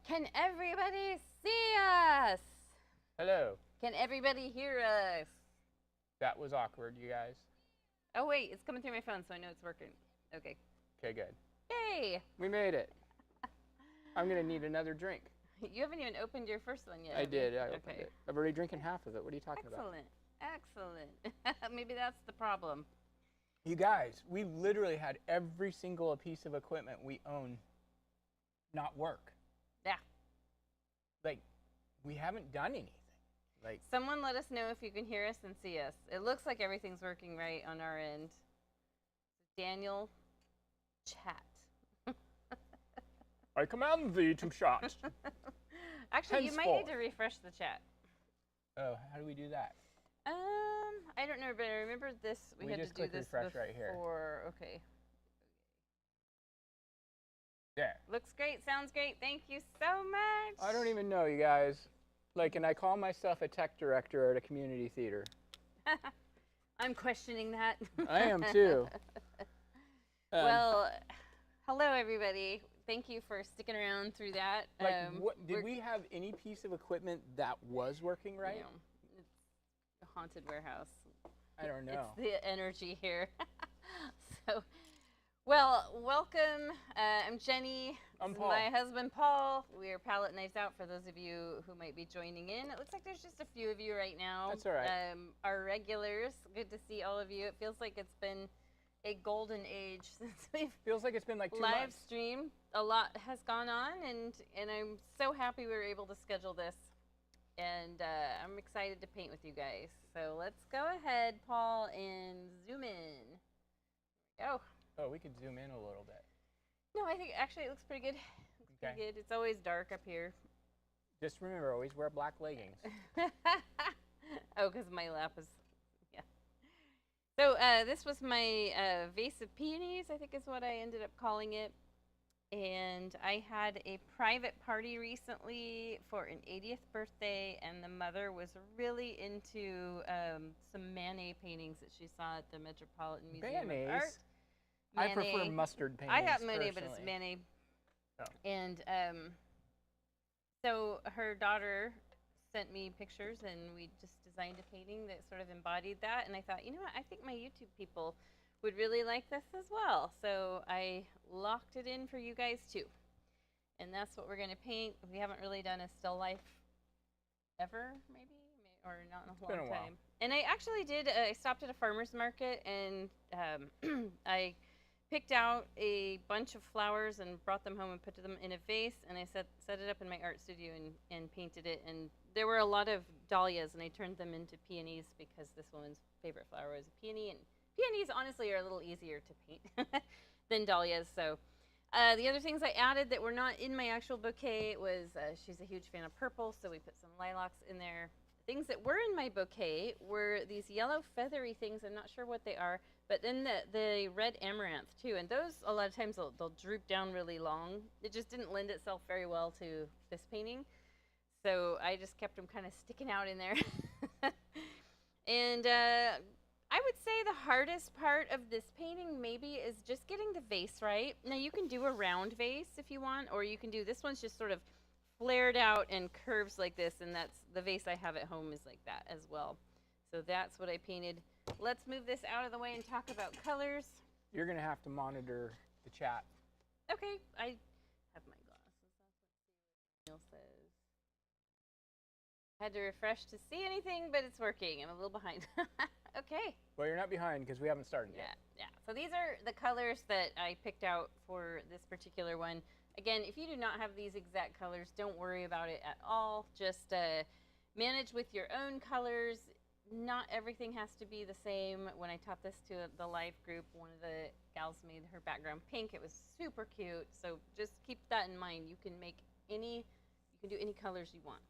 Can everybody see us? Hello. Can everybody hear us? That was awkward, you guys. Oh, wait, it's coming through my phone, so I know it's working. Okay. Okay, good. Yay! We made it. I'm going to need another drink. You haven't even opened your first one yet. I did. I opened it. I've already drinking half of it. What are you talking about? Excellent. Maybe that's the problem. You guys, we've literally had every single piece of equipment we own not work. Yeah. Like, we haven't done anything. Like, someone let us know if you can hear us and see us. It looks like everything's working right on our end. Daniel, chat. I command thee to shot. Actually, you might need to refresh the chat. Oh, how do we do that? I don't know, but I remember this. We had just to do click this refresh before. right here. Okay. There. Looks great. Sounds great. Thank you so much. I don't even know, you guys. Like, and I call myself a tech director at a community theater. I'm questioning that. I am too. Well, hello everybody. Thank you for sticking around through that. Like, did we have any piece of equipment that was working right? No, it's a haunted warehouse. I don't know. It's the energy here. So, well, welcome. I'm Jenny. I'm This Paul. is my husband, Paul. We are Palette Knives Out for those of you who might be joining in. It looks like there's just a few of you right now. That's all right. Our regulars, good to see all of you. It feels like it's been a golden age since we've Feels like it's been like 2 live months. stream. A lot has gone on, and I'm so happy we were able to schedule this. And I'm excited to paint with you guys. So let's go ahead, Paul, and zoom in. Go. Oh, we could zoom in a little bit. No, I think actually it looks pretty good. Looks pretty good. It's always dark up here. Just remember, always wear black leggings. Oh, because my lap is, yeah. So this was my vase of peonies, I think is what I ended up calling it. And I had a private party recently for an 80th birthday, and the mother was really into some Manet paintings that she saw at the Metropolitan Museum of Art. I prefer mustard paintings. I got Manet, but it's Manet. Oh. And so her daughter sent me pictures, and we just designed a painting that sort of embodied that. And I thought, you know what, I think my YouTube people would really like this as well. So I locked it in for you guys too. And that's what we're going to paint. We haven't really done a still life ever, maybe, or not in a long time. And I actually did, I stopped at a farmer's market, and I picked out a bunch of flowers and brought them home and put them in a vase, and I set it up in my art studio and painted it. And there were a lot of dahlias, and I turned them into peonies because this woman's favorite flower was a peony, and peonies honestly are a little easier to paint than dahlias. So the other things I added that were not in my actual bouquet was she's a huge fan of purple, so we put some lilacs in there. Things that were in my bouquet were these yellow feathery things. I'm not sure what they are, but then the red amaranth too. And those, a lot of times, they'll droop down really long. It just didn't lend itself very well to this painting. So I just kept them kind of sticking out in there. And I would say the hardest part of this painting maybe is just getting the vase right. Now you can do a round vase if you want, or you can do, this one's just sort of flared out and curves like this, and that's the vase I have at home is like that as well. So that's what I painted. Let's move this out of the way and talk about colors. You're going to have to monitor the chat. Okay, I have my glasses. That's what Neil says. Had to refresh to see anything, but it's working. I'm a little behind. Okay. Well, you're not behind because we haven't started yet. Yeah. So these are the colors that I picked out for this particular one. Again, if you do not have these exact colors, don't worry about it at all. Just manage with your own colors. Not everything has to be the same. When I taught this to the live group, one of the gals made her background pink. It was super cute. So just keep that in mind. You can do any colors you want.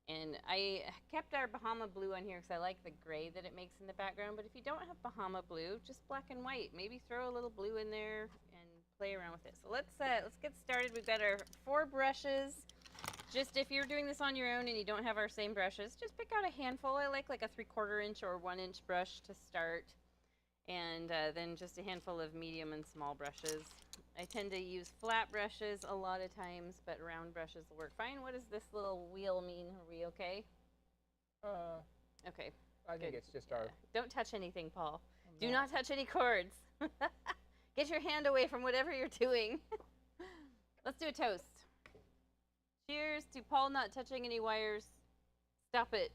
And I kept our Bahama blue on here because I like the gray that it makes in the background. But if you don't have Bahama blue, just black and white. Maybe throw a little blue in there and play around with it. So let's get started. We've got our 4 brushes. Just if you're doing this on your own and you don't have our same brushes, just pick out a handful. I like a 3/4 inch or 1 inch brush to start. And then just a handful of medium and small brushes. I tend to use flat brushes a lot of times, but round brushes will work fine. What does this little wheel mean? Are we okay? Okay. I think it's just our... Don't touch anything, Paul. Do not touch any cords. Get your hand away from whatever you're doing. Let's do a toast. Cheers to Paul not touching any wires. Stop it.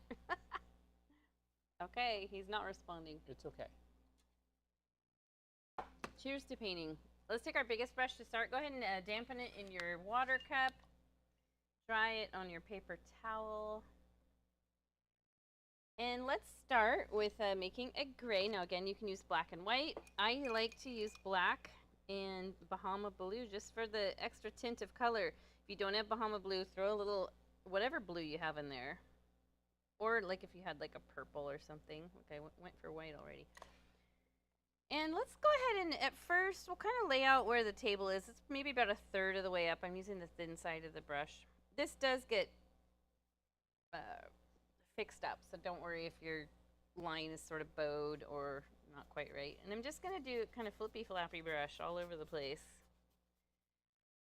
Okay, he's not responding. It's okay. Cheers to painting. Let's take our biggest brush to start. Go ahead and dampen it in your water cup. Dry it on your paper towel. And let's start with making a gray. Now again, you can use black and white. I like to use black and Bahama Blue just for the extra tint of color. If you don't have Bahama Blue, throw a little, whatever blue you have in there. Or like if you had like a purple or something. Okay, went for white already. And let's go ahead and at first, we'll kind of lay out where the table is. It's maybe about a third of the way up. I'm using the thin side of the brush. This does get fixed up, so don't worry if your line is sort of bowed or not quite right. And I'm just going to do kind of flippy flappy brush all over the place.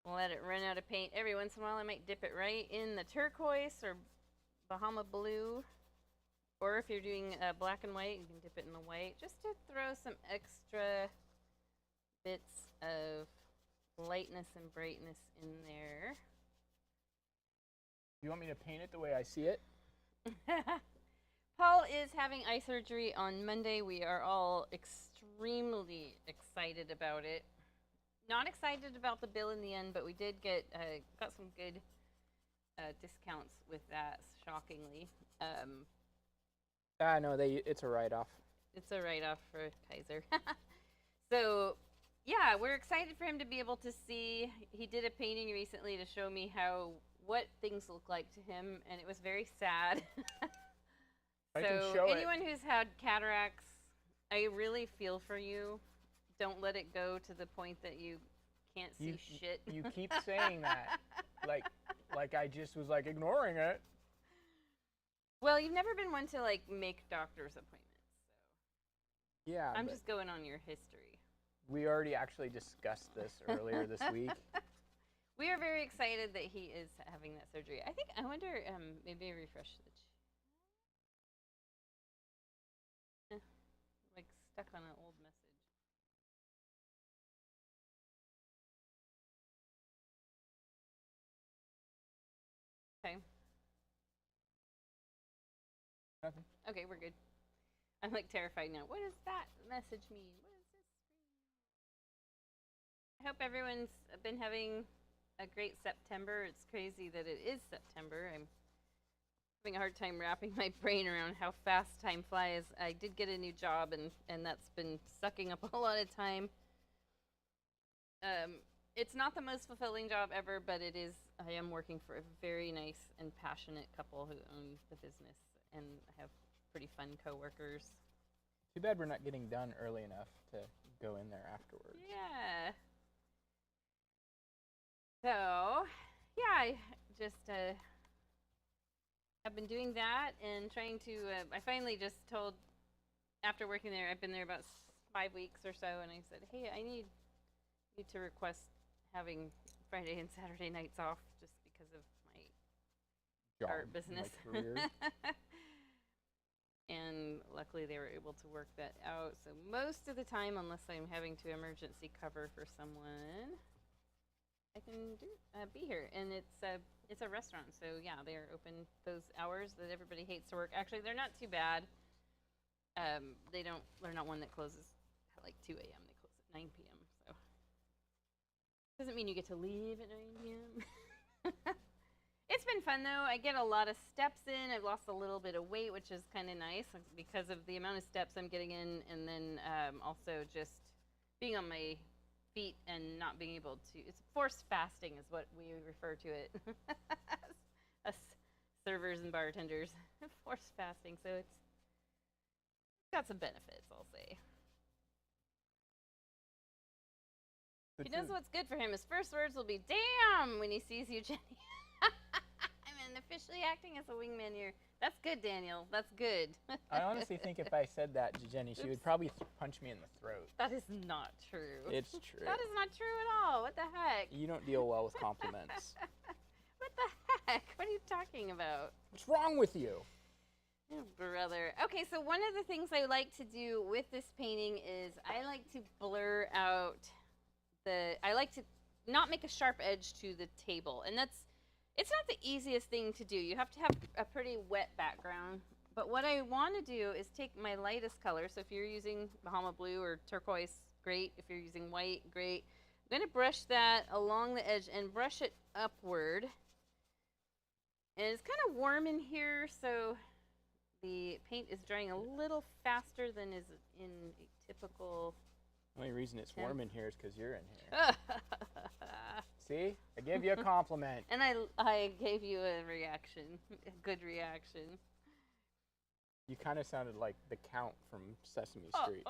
Let it run out of paint. Every once in a while I might dip it right in the turquoise or Bahama Blue, or if you're doing black and white, you can dip it in the white just to throw some extra bits of lightness and brightness in there. You want me to paint it the way I see it? Paul is having eye surgery on Monday. We are all extremely excited about it. Not excited about the bill in the end, but we did got some good discounts with that, shockingly. No, it's a write-off. It's a write-off for Kaiser. So, yeah, we're excited for him to be able to see. He did a painting recently to show me what things look like to him, and it was very sad. So anyone who's had cataracts, I really feel for you. Don't let it go to the point that you can't see shit. You keep saying that, like I just was like ignoring it. Well, you've never been one to like make doctor's appointments, so yeah. I'm just going on your history. We already actually discussed this earlier this week. We are very excited that he is having that surgery. I wonder, maybe refresh the like stuck on an old message. Okay. Nothing. Okay, we're good. I'm like terrified now. What does that message mean? What does this mean? I hope everyone's been having a great September. It's crazy that it is September. I'm having a hard time wrapping my brain around how fast time flies. I did get a new job, and that's been sucking up a lot of time. It's not the most fulfilling job ever, but it is. I am working for a very nice and passionate couple who own the business, and I have pretty fun coworkers. Too bad we're not getting done early enough to go in there afterwards. Yeah. So, yeah, I just have been doing that and trying to, I finally just told, after working there, I've been there about 5 weeks or so, and I said, hey, I need you to request having Friday and Saturday nights off just because of my art business. My career. And luckily they were able to work that out. So most of the time, unless I'm having to emergency cover for someone, I can be here. And it's a restaurant, so yeah, they are open those hours that everybody hates to work. Actually, they're not too bad. They're not one that closes at like 2 a.m. They close at 9 p.m. So doesn't mean you get to leave at 9 p.m. It's been fun though. I get a lot of steps in. I've lost a little bit of weight, which is kind of nice because of the amount of steps I'm getting in, and then also just being on my feet and not being able to. It's forced fasting is what we refer to it. Us servers and bartenders, forced fasting. So it's got some benefits, I'll say. He knows what's good for him. His first words will be "damn" when he sees you, Jenny. I'm in the officially acting as a wingman here. That's good, Daniel. That's good. I honestly think if I said that to Jenny, she would probably punch me in the throat. That is not true. It's true. That is not true at all. What the heck? You don't deal well with compliments. What the heck? What are you talking about? What's wrong with you? Oh, brother. Okay, so one of the things I like to do with this painting is I like to blur out I like to not make a sharp edge to the table. And it's not the easiest thing to do. You have to have a pretty wet background. But what I want to do is take my lightest color. So if you're using Bahama Blue or Turquoise, great. If you're using white, great. I'm going to brush that along the edge and brush it upward. And it's kind of warm in here, so the paint is drying a little faster than is in a typical... The only reason it's warm in here is because you're in here. See? I gave you a compliment. And I gave you a reaction, a good reaction. You kind of sounded like the Count from Sesame Street.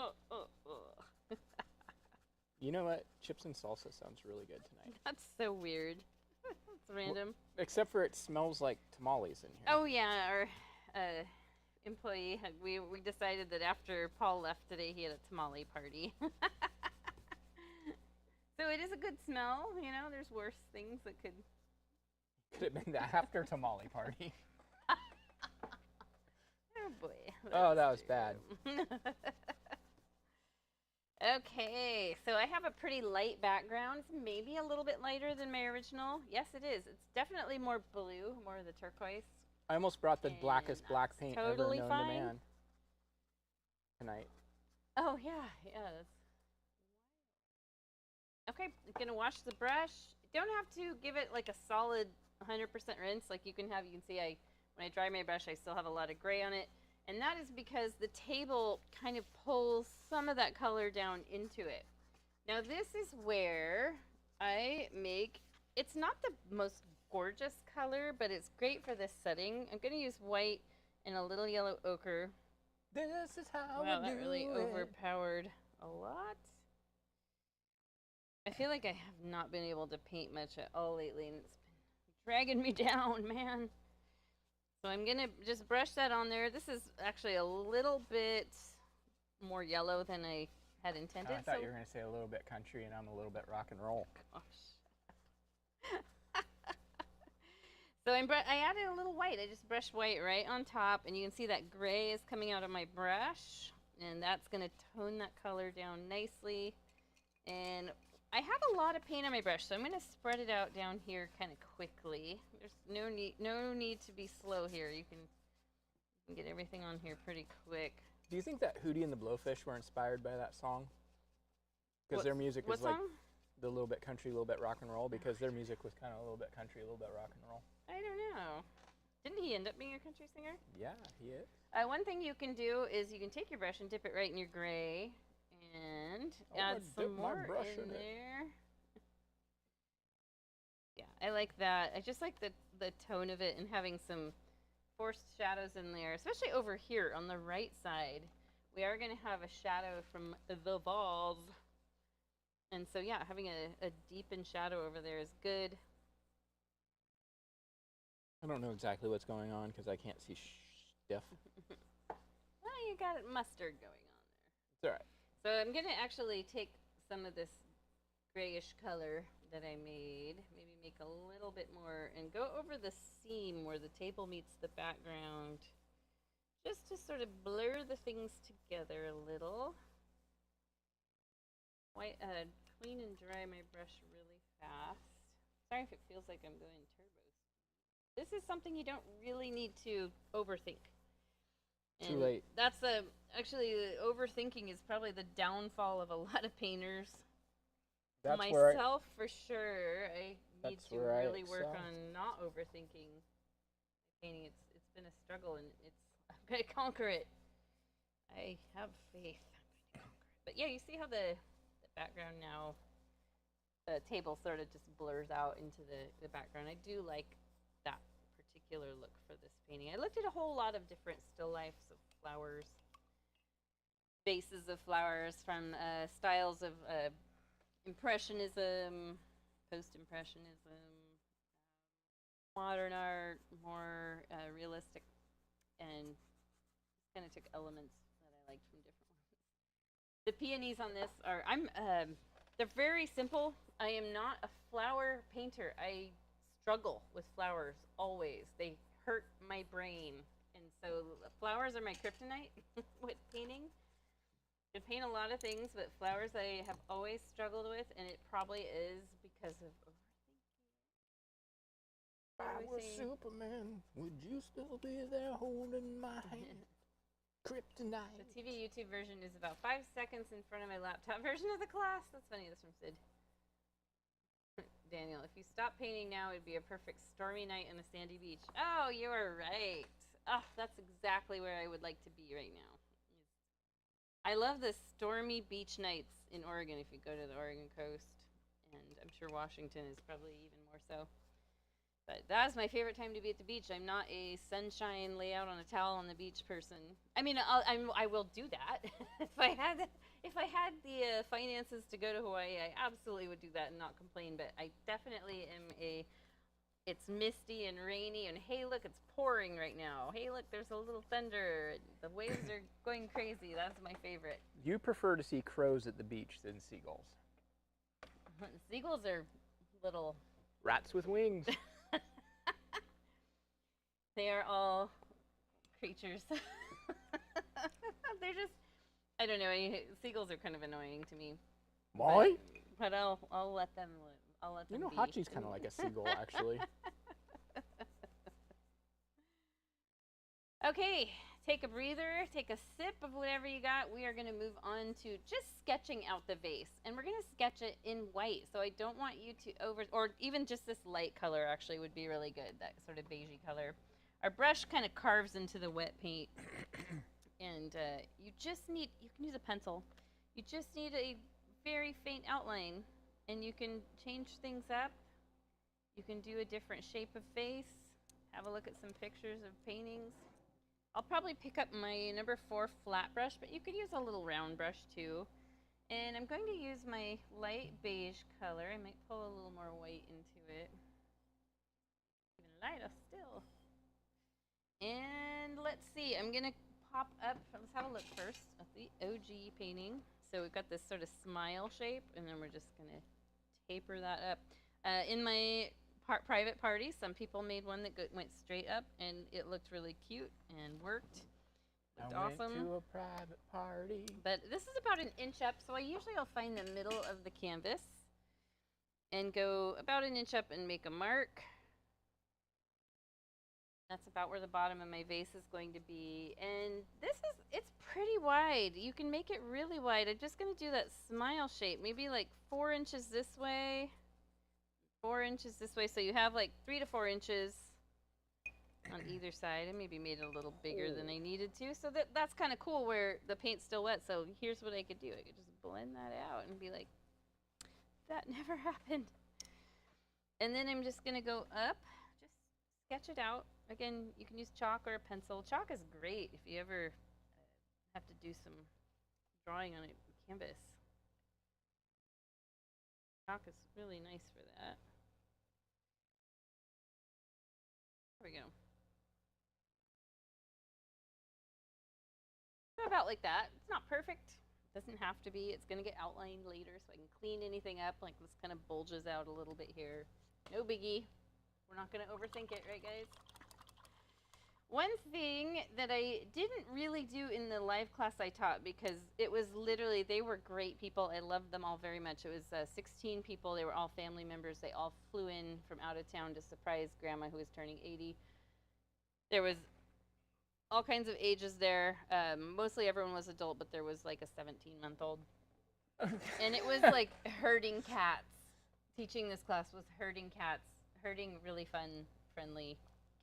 You know what? Chips and salsa sounds really good tonight. That's so weird. It's random. Well, except for it smells like tamales in here. Oh, yeah. Our employee, we decided that after Paul left today, he had a tamale party. So it is a good smell. You know, there's worse things that could... Could have been the after tamale party. Oh, boy. That was bad. Okay, so I have a pretty light background. It's maybe a little bit lighter than my original. Yes, it is. It's definitely more blue, more of the turquoise. I almost brought the blackest black paint totally ever known to man tonight. Oh, yeah. That's... Okay, I'm going to wash the brush. Don't have to give it like a solid 100% rinse. Like you can see when I dry my brush, I still have a lot of gray on it. And that is because the table kind of pulls some of that color down into it. Now this is where I make, it's not the most gorgeous color, but it's great for this setting. I'm going to use white and a little yellow ochre. This is how wow, we that do really it. overpowered a lot. I feel like I have not been able to paint much at all lately, and it's been dragging me down, man. So I'm going to just brush that on there. This is actually a little bit more yellow than I had intended. I thought you were going to say a little bit country, and I'm a little bit rock and roll. Gosh. So I added a little white. I just brushed white right on top, and you can see that gray is coming out of my brush, and that's going to tone that color down nicely. And I have a lot of paint on my brush, so I'm going to spread it out down here kind of quickly. There's no need to be slow here. You can get everything on here pretty quick. Do you think that Hootie and the Blowfish were inspired by that song? Because their music is like the little bit country, a little bit rock and roll, because their music was kind of a little bit country, a little bit rock and roll. I don't know. Didn't he end up being a country singer? Yeah, he is. One thing you can do is you can take your brush and dip it right in your gray and add some more in there. Yeah, I like that. I just like the tone of it and having some forced shadows in there, especially over here on the right side. We are going to have a shadow from the vase. And so, yeah, having a deepened shadow over there is good. I don't know exactly what's going on because I can't see stuff. Well, you got mustard going on there. It's all right. So I'm going to actually take some of this grayish color that I made, maybe make a little bit more, and go over the seam where the table meets the background, just to sort of blur the things together a little. Clean and dry my brush really fast. Sorry if it feels like I'm going turbo. This is something you don't really need to overthink. And too late. That's actually overthinking is probably the downfall of a lot of painters. That's myself for sure. I need to really work on not overthinking painting. It's been a struggle, and I'm gonna conquer it. I have faith. I'm gonna conquer it. But yeah, you see how the background now, the table sort of just blurs out into the background. I do like that particular look for this painting. I looked at a whole lot of different still lifes of flowers, bases of flowers from styles of Impressionism, Post-Impressionism, modern art, more realistic, and kind of took elements that I liked from different ones. The peonies on this are they're very simple. I am not a flower painter. I struggle with flowers always. They hurt my brain, and so flowers are my kryptonite with painting. I paint a lot of things, but flowers I have always struggled with, and it probably is because of overthinking. If I was Superman, would you still be there holding my hand? Kryptonite. The TV YouTube version is about 5 seconds in front of my laptop version of the class. That's funny. That's from Sid. Daniel, if you stop painting now, it'd be a perfect stormy night on a sandy beach. Oh, you are right. Oh, that's exactly where I would like to be right now. I love the stormy beach nights in Oregon if you go to the Oregon coast. And I'm sure Washington is probably even more so. But that's my favorite time to be at the beach. I'm not a sunshine, lay out on a towel on the beach person. I mean, I will do that if I had the finances to go to Hawaii. I absolutely would do that and not complain. But I definitely am it's misty and rainy, and hey, look, it's pouring right now. Hey, look, there's a little thunder. The waves are going crazy. That's my favorite. You prefer to see crows at the beach than seagulls? Seagulls are little rats with wings. They are all creatures. They're just, I don't know. Seagulls are kind of annoying to me. Why? But I'll let them live. I'll let them be. Hachi's kind of like a seagull, actually. Okay, take a breather, take a sip of whatever you got. We are going to move on to just sketching out the vase. And we're going to sketch it in white. So I don't want you to or even just this light color actually would be really good, that sort of beigey color. Our brush kind of carves into the wet paint. And you can use a pencil. You just need a very faint outline. And you can change things up. You can do a different shape of face. Have a look at some pictures of paintings. I'll probably pick up my number 4 flat brush, but you could use a little round brush too. And I'm going to use my light beige color. I might pull a little more white into it. Even lighter still. And let's see, I'm going to pop up, let's have a look first at the OG painting. So we've got this sort of smile shape, and then we're just going to taper that up. In my private party, some people made one that went straight up, and it looked really cute and worked. Looked awesome. Went to a private party. But this is about an inch up, so I'll find the middle of the canvas and go about an inch up and make a mark. That's about where the bottom of my vase is going to be. And it's pretty wide. You can make it really wide. I'm just going to do that smile shape, maybe like 4 inches this way, 4 inches this way. So you have like 3 to 4 inches on either side. I maybe made it a little bigger than I needed to. So that's kind of cool where the paint's still wet. So here's what I could do. I could just blend that out and be like, that never happened. And then I'm just going to go up, just sketch it out. Again, you can use chalk or a pencil. Chalk is great if you ever have to do some drawing on a canvas. Chalk is really nice for that. There we go. So about like that. It's not perfect. It doesn't have to be. It's going to get outlined later, so I can clean anything up. Like this kind of bulges out a little bit here. No biggie. We're not going to overthink it, right, guys? One thing that I didn't really do in the live class I taught, because it was literally, they were great people. I loved them all very much. It was 16 people. They were all family members. They all flew in from out of town to surprise Grandma, who was turning 80. There was all kinds of ages there. Mostly everyone was adult, but there was like a 17-month-old. And it was like herding cats. Teaching this class was herding cats, herding really fun, friendly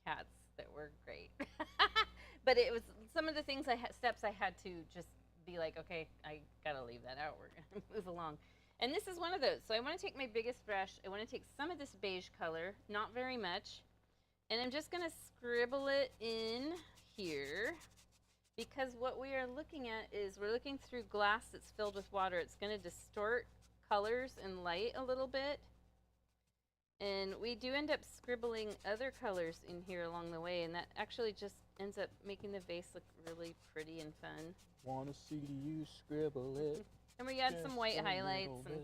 cats that were great. But it was some of the things steps I had to just be like, okay, I gotta leave that out. We're gonna move along. And this is one of those. So I want to take my biggest brush. I want to take some of this beige color, not very much, and I'm just gonna scribble it in here, because what we are looking at is we're looking through glass that's filled with water. It's gonna distort colors and light a little bit. And we do end up scribbling other colors in here along the way, and that actually just ends up making the vase look really pretty and fun. Wanna see you scribble it. And we add some white highlights. And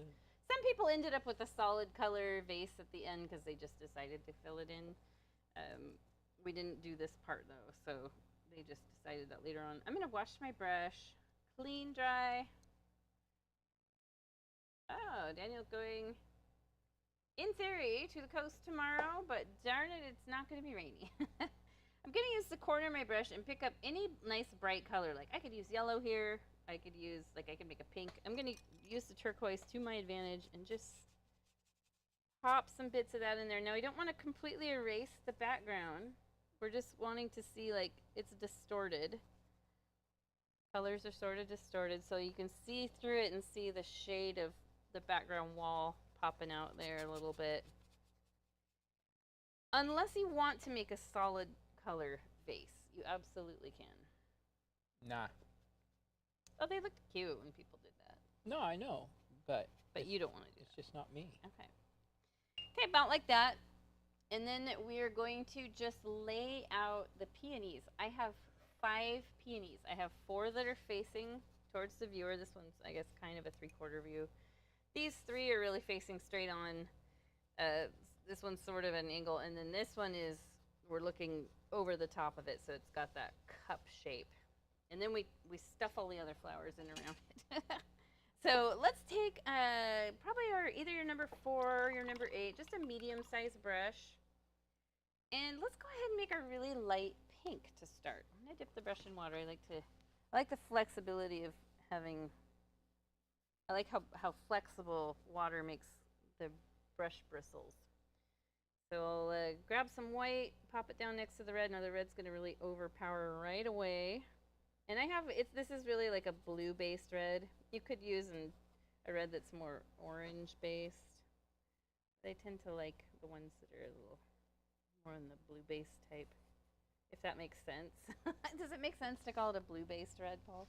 some people ended up with a solid color vase at the end because they just decided to fill it in. We didn't do this part though, so they just decided that later on. I'm gonna wash my brush, clean, dry. Oh, Daniel's going, in theory, to the coast tomorrow, but darn it, it's not going to be rainy. I'm going to use the corner of my brush and pick up any nice bright color. Like I could use yellow here. I could use, like I could make a pink. I'm going to use the turquoise to my advantage and just pop some bits of that in there. Now, we don't want to completely erase the background. We're just wanting to see like it's distorted. Colors are sort of distorted, so you can see through it and see the shade of the background wall popping out there a little bit. Unless you want to make a solid color vase, you absolutely can. Nah. Oh, they looked cute when people did that. No, I know, but you don't want to do it. It's just not me. Okay. Okay, about like that. And then we are going to just lay out the peonies. I have 5 peonies. I have 4 that are facing towards the viewer. This one's, I guess, kind of a 3/4 view. These 3 are really facing straight on. This one's sort of an angle, and then this one is, we're looking over the top of it, so it's got that cup shape. And then we stuff all the other flowers in around it. So let's take probably either your number 4 or your number 8, just a medium-sized brush. And let's go ahead and make a really light pink to start. I'm gonna dip the brush in water. I like the flexibility of having. I like how flexible water makes the brush bristles. So I'll grab some white, pop it down next to the red. Now the red's gonna really overpower right away. And I have this is really like a blue-based red. You could use a red that's more orange-based. I tend to like the ones that are a little more in the blue-based type, if that makes sense. Does it make sense to call it a blue-based red, Paul?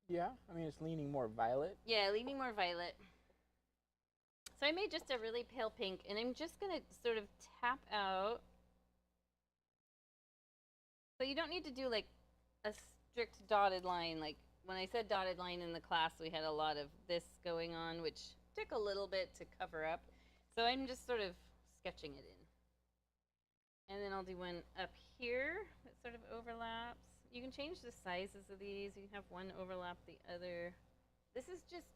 Yeah, I mean, it's leaning more violet. Yeah, leaning more violet. So I made just a really pale pink, and I'm just going to sort of tap out. So you don't need to do like a strict dotted line. Like when I said dotted line in the class, we had a lot of this going on, which took a little bit to cover up. So I'm just sort of sketching it in. And then I'll do one up here that sort of overlaps. You can change the sizes of these. You can have one overlap the other. This is just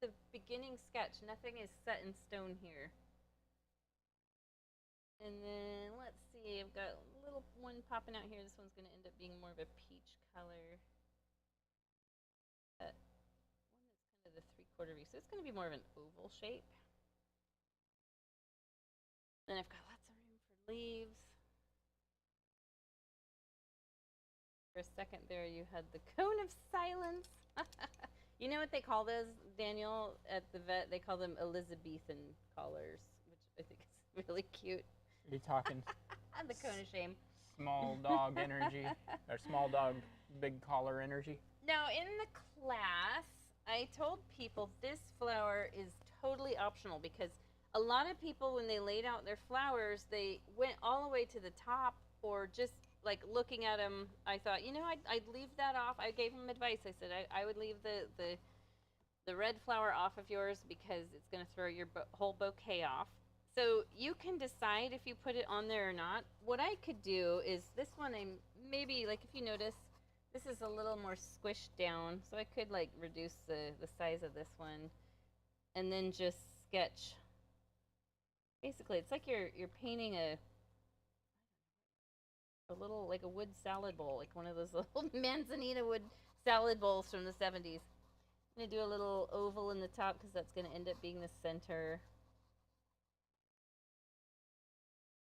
the beginning sketch. Nothing is set in stone here. And then let's see, I've got a little one popping out here. This one's going to end up being more of a peach color. That one is kind of the 3/4 V, so it's going to be more of an oval shape. Then I've got lots of room for leaves. For a second there, you had the cone of silence. You know what they call those, Daniel, at the vet? They call them Elizabethan collars, which I think is really cute. Are you talking the cone of shame? Small dog energy, or small dog, big collar energy? Now, in the class, I told people this flower is totally optional because a lot of people, when they laid out their flowers, they went all the way to the top or just like looking at them. I thought, you know, I'd leave that off. I gave them advice. I said I would leave the red flower off of yours because it's going to throw your whole bouquet off. So you can decide if you put it on there or not. What I could do is this one, I'm maybe, like if you notice, this is a little more squished down. So I could like reduce the size of this one and then just sketch. Basically, it's like you're painting a little, like a wood salad bowl, like one of those little manzanita wood salad bowls from the 70s. I'm going to do a little oval in the top because that's going to end up being the center.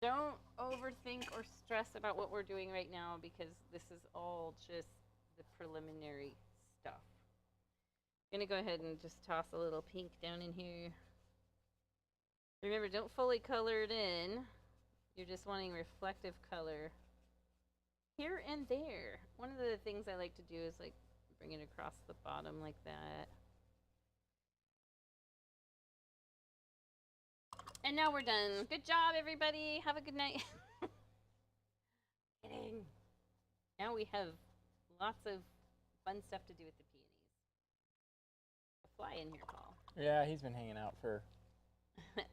Don't overthink or stress about what we're doing right now because this is all just the preliminary stuff. I'm going to go ahead and just toss a little pink down in here. Remember, don't fully color it in. You're just wanting reflective color here and there. One of the things I like to do is like bring it across the bottom like that. And now we're done. Good job, everybody. Have a good night. Kidding. Now we have lots of fun stuff to do with the peonies. A fly in here, Paul. Yeah, he's been hanging out for...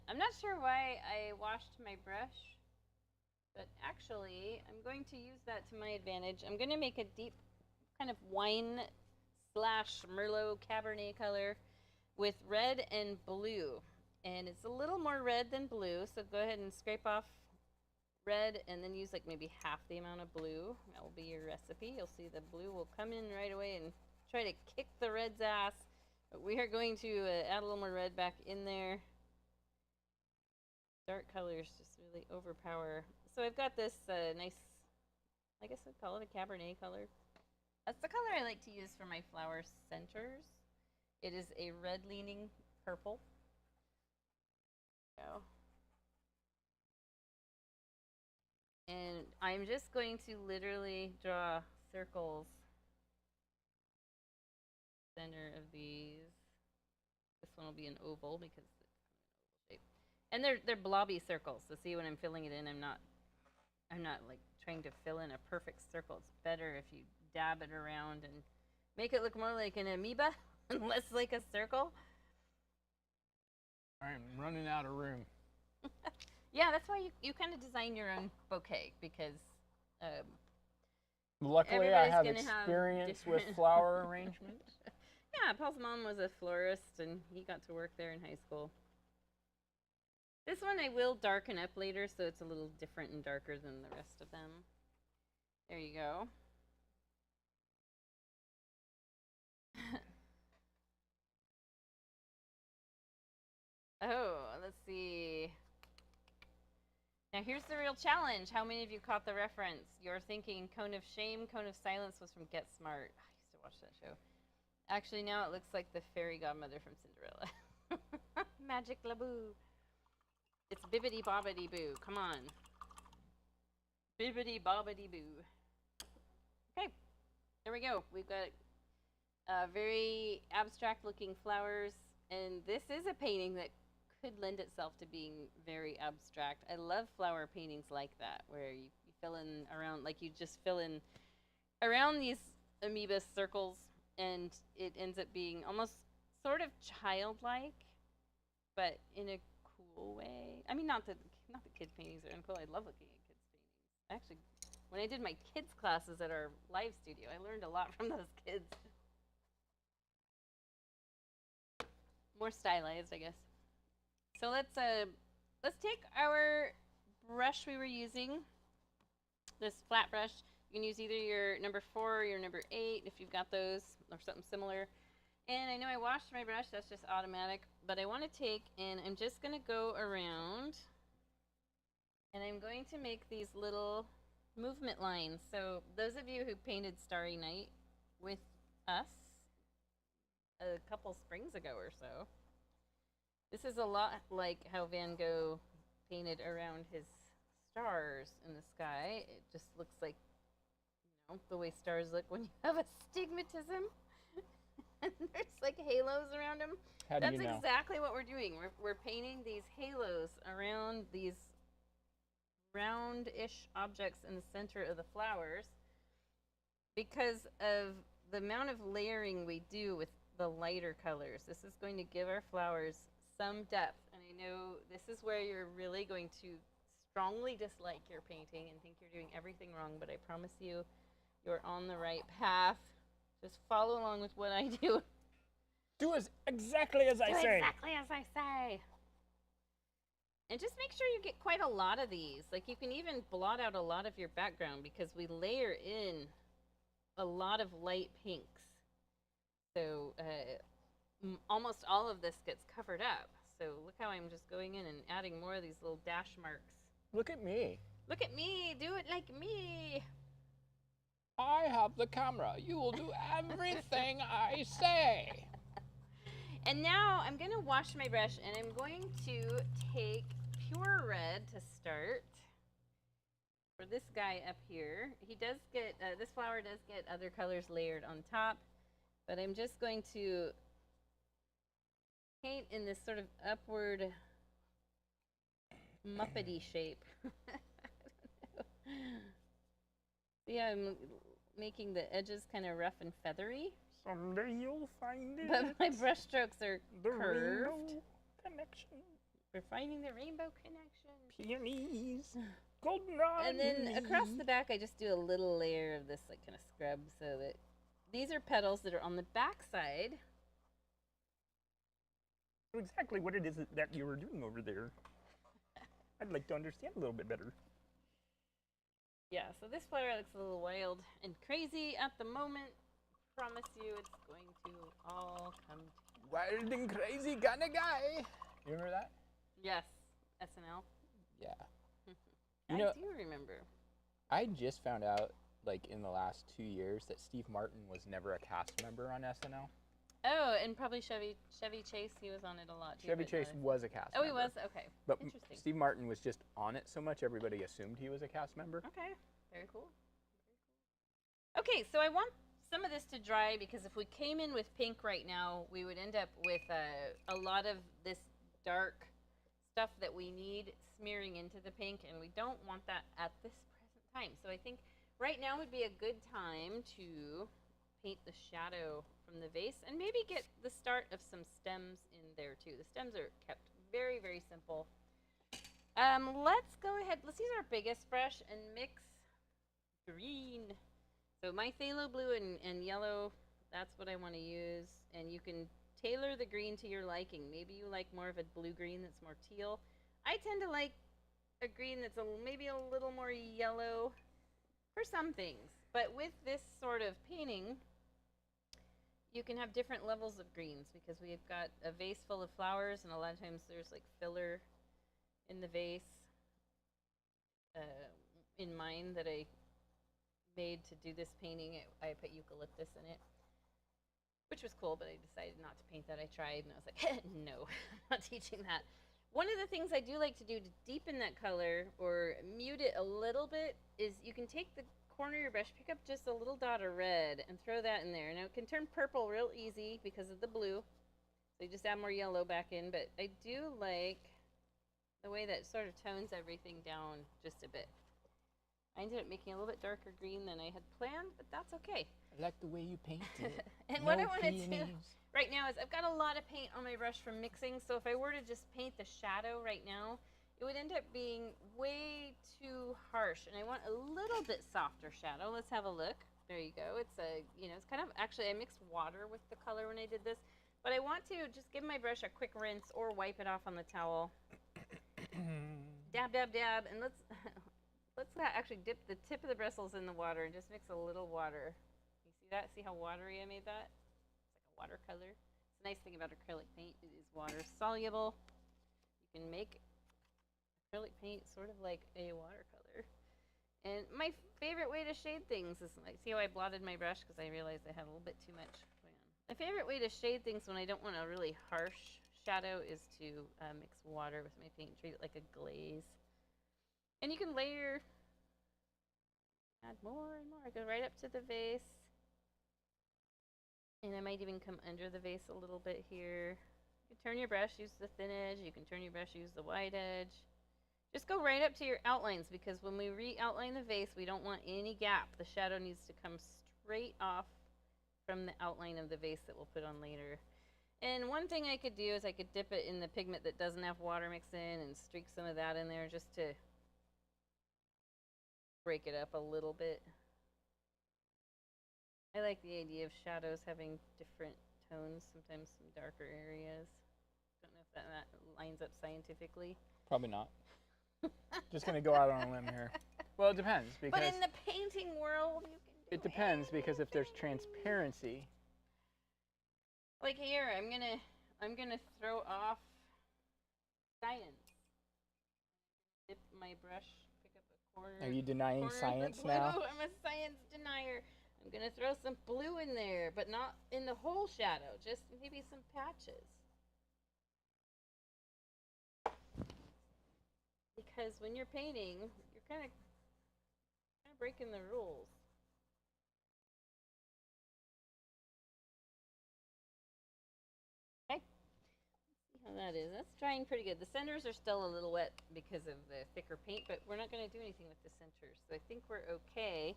I'm not sure why I washed my brush, but actually, I'm going to use that to my advantage. I'm going to make a deep kind of wine / Merlot Cabernet color with red and blue. And it's a little more red than blue, so go ahead and scrape off red and then use like maybe half the amount of blue. That will be your recipe. You'll see the blue will come in right away and try to kick the red's ass. But we are going to add a little more red back in there. Dark colors just really overpower. So I've got this nice, I guess I'd call it a Cabernet color. That's the color I like to use for my flower centers. It is a red-leaning purple. So. And I'm just going to literally draw circles center of these. This one will be an oval because it's kind of an oval shape. And they're blobby circles. So see, when I'm filling it in, I'm not like trying to fill in a perfect circle. It's better if you dab it around and make it look more like an amoeba and less like a circle. I'm running out of room. Yeah, that's why you kind of design your own bouquet, because luckily I have experience with flower arrangement. Yeah, Paul's mom was a florist, and he got to work there in high school. This one I will darken up later, so it's a little different and darker than the rest of them. There you go. Oh, let's see. Now here's the real challenge. How many of you caught the reference? You're thinking Cone of Shame, Cone of Silence was from Get Smart. I used to watch that show. Actually, now it looks like the fairy godmother from Cinderella. Magic Laboo. It's Bibbidi Bobbidi Boo. Come on. Bibbidi Bobbidi Boo. Okay, there we go. We've got very abstract looking flowers, and this is a painting that could lend itself to being very abstract. I love flower paintings like that, where you fill in around, like you just fill in around these amoeba circles, and it ends up being almost sort of childlike, but in a cool way. I mean, not that kid paintings are uncool. I love looking at kids paintings. Actually, when I did my kids classes at our live studio, I learned a lot from those kids. More stylized, I guess. So let's take our brush we were using, this flat brush. You can use either your number 4 or your number 8 if you've got those, or something similar. And I know I washed my brush, that's just automatic, but I want to take, and I'm just going to go around, and I'm going to make these little movement lines. So those of you who painted Starry Night with us a couple springs ago or so, this is a lot like how Van Gogh painted around his stars in the sky. It just looks like, you know, the way stars look when you have astigmatism. And there's like halos around them. That's exactly what we're doing. We're painting these halos around these round-ish objects in the center of the flowers because of the amount of layering we do with the lighter colors. This is going to give our flowers some depth, and I know this is where you're really going to strongly dislike your painting and think you're doing everything wrong, but I promise you, you're on the right path. Just follow along with what I do. Do exactly as I say. Exactly as I say. And just make sure you get quite a lot of these. Like, you can even blot out a lot of your background because we layer in a lot of light pinks. So almost all of this gets covered up. So look how I'm just going in and adding more of these little dash marks. Look at me. Look at me. Do it like me. I have the camera. You will do everything I say. And now I'm going to wash my brush, and I'm going to take pure red to start for this guy up here. He does get, this flower does get other colors layered on top, but I'm just going to paint in this sort of upward Muppety shape. Yeah, I'm making the edges kind of rough and feathery. Someday you'll find it. But my brush strokes are the curved. Rainbow connection. We're finding the rainbow connection. Peonies. Goldenrod. And then across the back, I just do a little layer of this, like, kind of scrub, so that these are petals that are on the back side. So exactly what it is that you were doing over there. I'd like to understand a little bit better. Yeah, so this flower looks a little wild and crazy at the moment. Promise you it's going to all come together. Wild and crazy kind of guy. You remember that? Yes, SNL. Yeah. I do remember. I just found out, like, in the last 2 years that Steve Martin was never a cast member on SNL. Oh, and probably Chevy Chase, he was on it a lot too. Chevy Chase was a cast member. Oh, he was? Okay. But interesting. Steve Martin was just on it so much, everybody assumed he was a cast member. Okay, very cool. Okay, so I want some of this to dry because if we came in with pink right now, we would end up with a lot of this dark stuff that we need smearing into the pink, and we don't want that at this present time. So I think right now would be a good time to paint the shadow from the vase and maybe get the start of some stems in there too. The stems are kept very, very simple. Let's go ahead. Let's use our biggest brush and mix green. So my phthalo blue and yellow, that's what I want to use. And you can tailor the green to your liking. Maybe you like more of a blue-green that's more teal. I tend to like a green that's maybe a little more yellow for some things. But with this sort of painting, you can have different levels of greens because we've got a vase full of flowers, and a lot of times there's like filler in the vase. In mine that I made to do this painting, I put eucalyptus in it, which was cool, but I decided not to paint that. I tried, and I was like, no, I'm not teaching that. One of the things I do like to do to deepen that color or mute it a little bit is you can take the corner of your brush, pick up just a little dot of red, and throw that in there. Now, it can turn purple real easy because of the blue, so you just add more yellow back in, but I do like the way that sort of tones everything down just a bit. I ended up making a little bit darker green than I had planned, but that's okay. I like the way you paint it. And what I want to do right now is I've got a lot of paint on my brush from mixing, so if I were to just paint the shadow right now, it would end up being way too harsh, and I want a little bit softer shadow. Let's have a look. There you go. It's it's kind of, actually I mixed water with the color when I did this, but I want to just give my brush a quick rinse or wipe it off on the towel. Dab, dab, dab, and let's actually dip the tip of the bristles in the water and just mix a little water. You see that? See how watery I made that? It's like a watercolor. It's a nice thing about acrylic paint. It is water soluble. You can make acrylic paint sort of like a watercolor. And my favorite way to shade things is, like, see how I blotted my brush because I realized I had a little bit too much going on. My favorite way to shade things when I don't want a really harsh shadow is to mix water with my paint, treat it like a glaze. And you can layer, add more and more. I go right up to the vase. And I might even come under the vase a little bit here. You can turn your brush, use the thin edge. You can turn your brush, use the wide edge. Just go right up to your outlines, because when we re-outline the vase, we don't want any gap. The shadow needs to come straight off from the outline of the vase that we'll put on later. And one thing I could do is I could dip it in the pigment that doesn't have water mixed in and streak some of that in there just to break it up a little bit. I like the idea of shadows having different tones, sometimes some darker areas. Don't know if that lines up scientifically. Probably not. Just gonna go out on a limb here. Well, it depends, because but in the painting world, you can do it depends, anything. because if there's transparency, like here, I'm gonna throw off science. Dip my brush, pick up a corner. are you denying science now? I'm a science denier. I'm gonna throw some blue in there, but not in the whole shadow, just maybe some patches. Because when you're painting, you're kind of breaking the rules. Okay. Let's see that is. That's drying pretty good. The centers are still a little wet because of the thicker paint, but we're not going to do anything with the centers, so I think we're okay.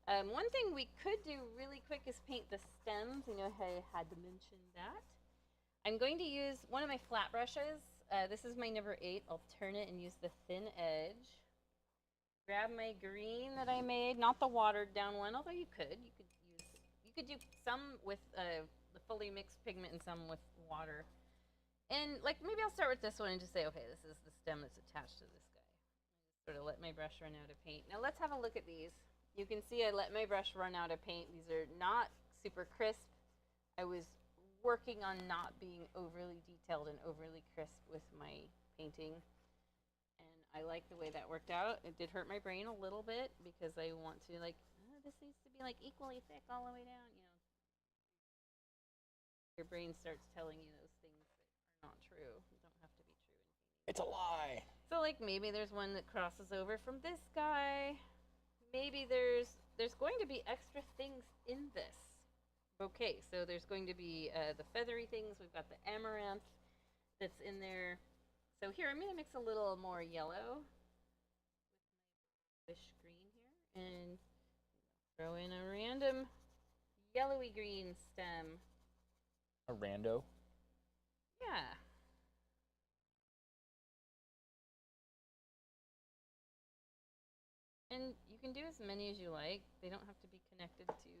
One thing we could do really quick is paint the stems. I know I had to mention that. I'm going to use one of my flat brushes. This is my number 8. I'll turn it and use the thin edge. Grab my green that I made, not the watered down one, although you could. You could do some with the fully mixed pigment and some with water. And like maybe I'll start with this one and just say, okay, this is the stem that's attached to this guy. Sort of let my brush run out of paint. Now let's have a look at these. You can see I let my brush run out of paint. These are not super crisp. I was working on not being overly detailed and overly crisp with my painting. And I like the way that worked out. It did hurt my brain a little bit because I want to like, oh, this needs to be like equally thick all the way down. You know, your brain starts telling you those things that are not true. Don't have to be true. It's a lie. So like maybe there's one that crosses over from this guy. Maybe there's going to be extra things in this. Okay, so there's going to be the feathery things. We've got the amaranth that's in there. So here, I'm going to mix a little more yellow with my fish green here and throw in a random yellowy green stem. A rando? Yeah. And you can do as many as you like. They don't have to be connected to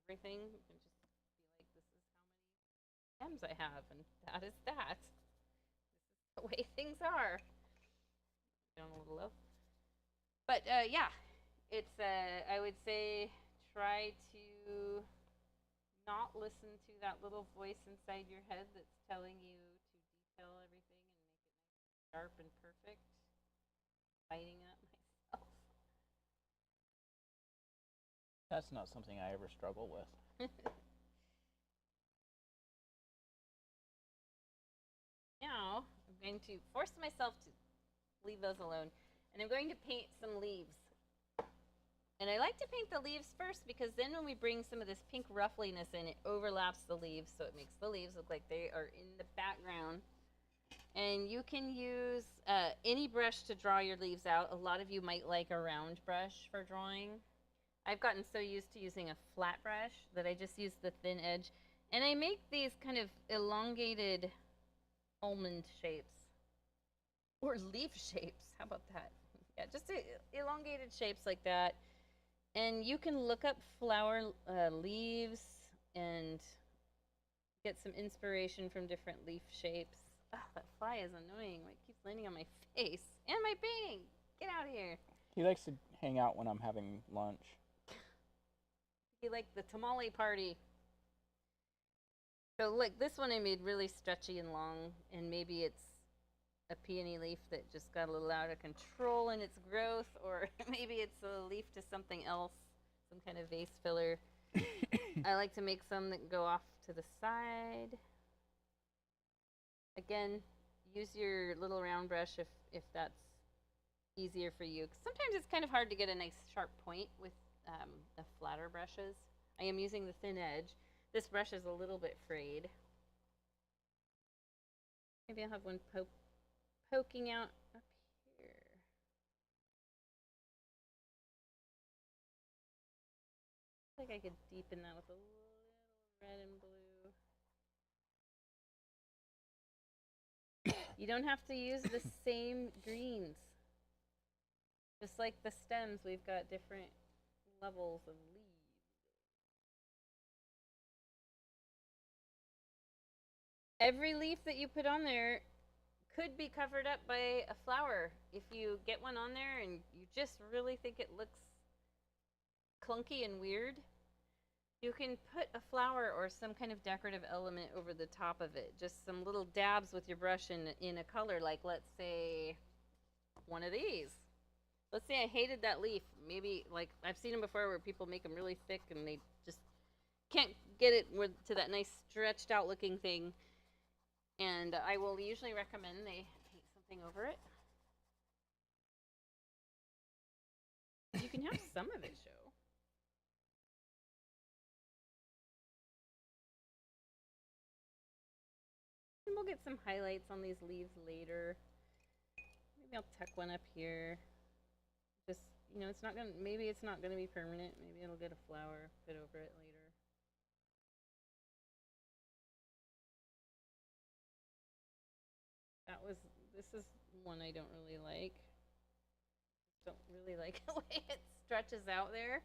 everything. You can just be like, this is how many stems I have, and that is that. This is the way things are. Down a little low. But yeah, it's, I would say, try to not listen to that little voice inside your head that's telling you to detail everything and make it nice and sharp and perfect. Fighting that myself. That's not something I ever struggle with. Now, I'm going to force myself to leave those alone, and I'm going to paint some leaves. And I like to paint the leaves first because then when we bring some of this pink ruffliness in, it overlaps the leaves, so it makes the leaves look like they are in the background. And you can use any brush to draw your leaves out. A lot of you might like a round brush for drawing. I've gotten so used to using a flat brush that I just use the thin edge. And I make these kind of elongated almond shapes. Or leaf shapes. How about that? Yeah, just elongated shapes like that. And you can look up flower leaves and get some inspiration from different leaf shapes. Oh, that fly is annoying. It keeps landing on my face. And my painting! Get out of here. He likes to hang out when I'm having lunch. He liked the tamale party. So look, this one I made really stretchy and long, and maybe it's a peony leaf that just got a little out of control in its growth, or maybe it's a leaf to something else, some kind of vase filler. I like to make some that go off to the side. Again, use your little round brush if that's easier for you. 'Cause sometimes it's kind of hard to get a nice sharp point with the flatter brushes. I am using the thin edge. This brush is a little bit frayed. Maybe I'll have one poking out up here. I think I could deepen that with a little red and blue. You don't have to use the same greens. Just like the stems, we've got different levels of leaves. Every leaf that you put on there could be covered up by a flower. If you get one on there and you just really think it looks clunky and weird, you can put a flower or some kind of decorative element over the top of it. Just some little dabs with your brush in a color, like let's say one of these. Let's say I hated that leaf. Maybe, like, I've seen them before where people make them really thick and they just can't get it to that nice stretched out looking thing. And I will usually recommend they paint something over it. You can have some of it show. And we'll get get some highlights on these leaves later. Maybe I'll tuck one up here. Just, you know, it's not gonna, maybe it's not gonna be permanent. Maybe it'll get a flower, fit over it later. This is one I don't really like. Don't really like the way it stretches out there.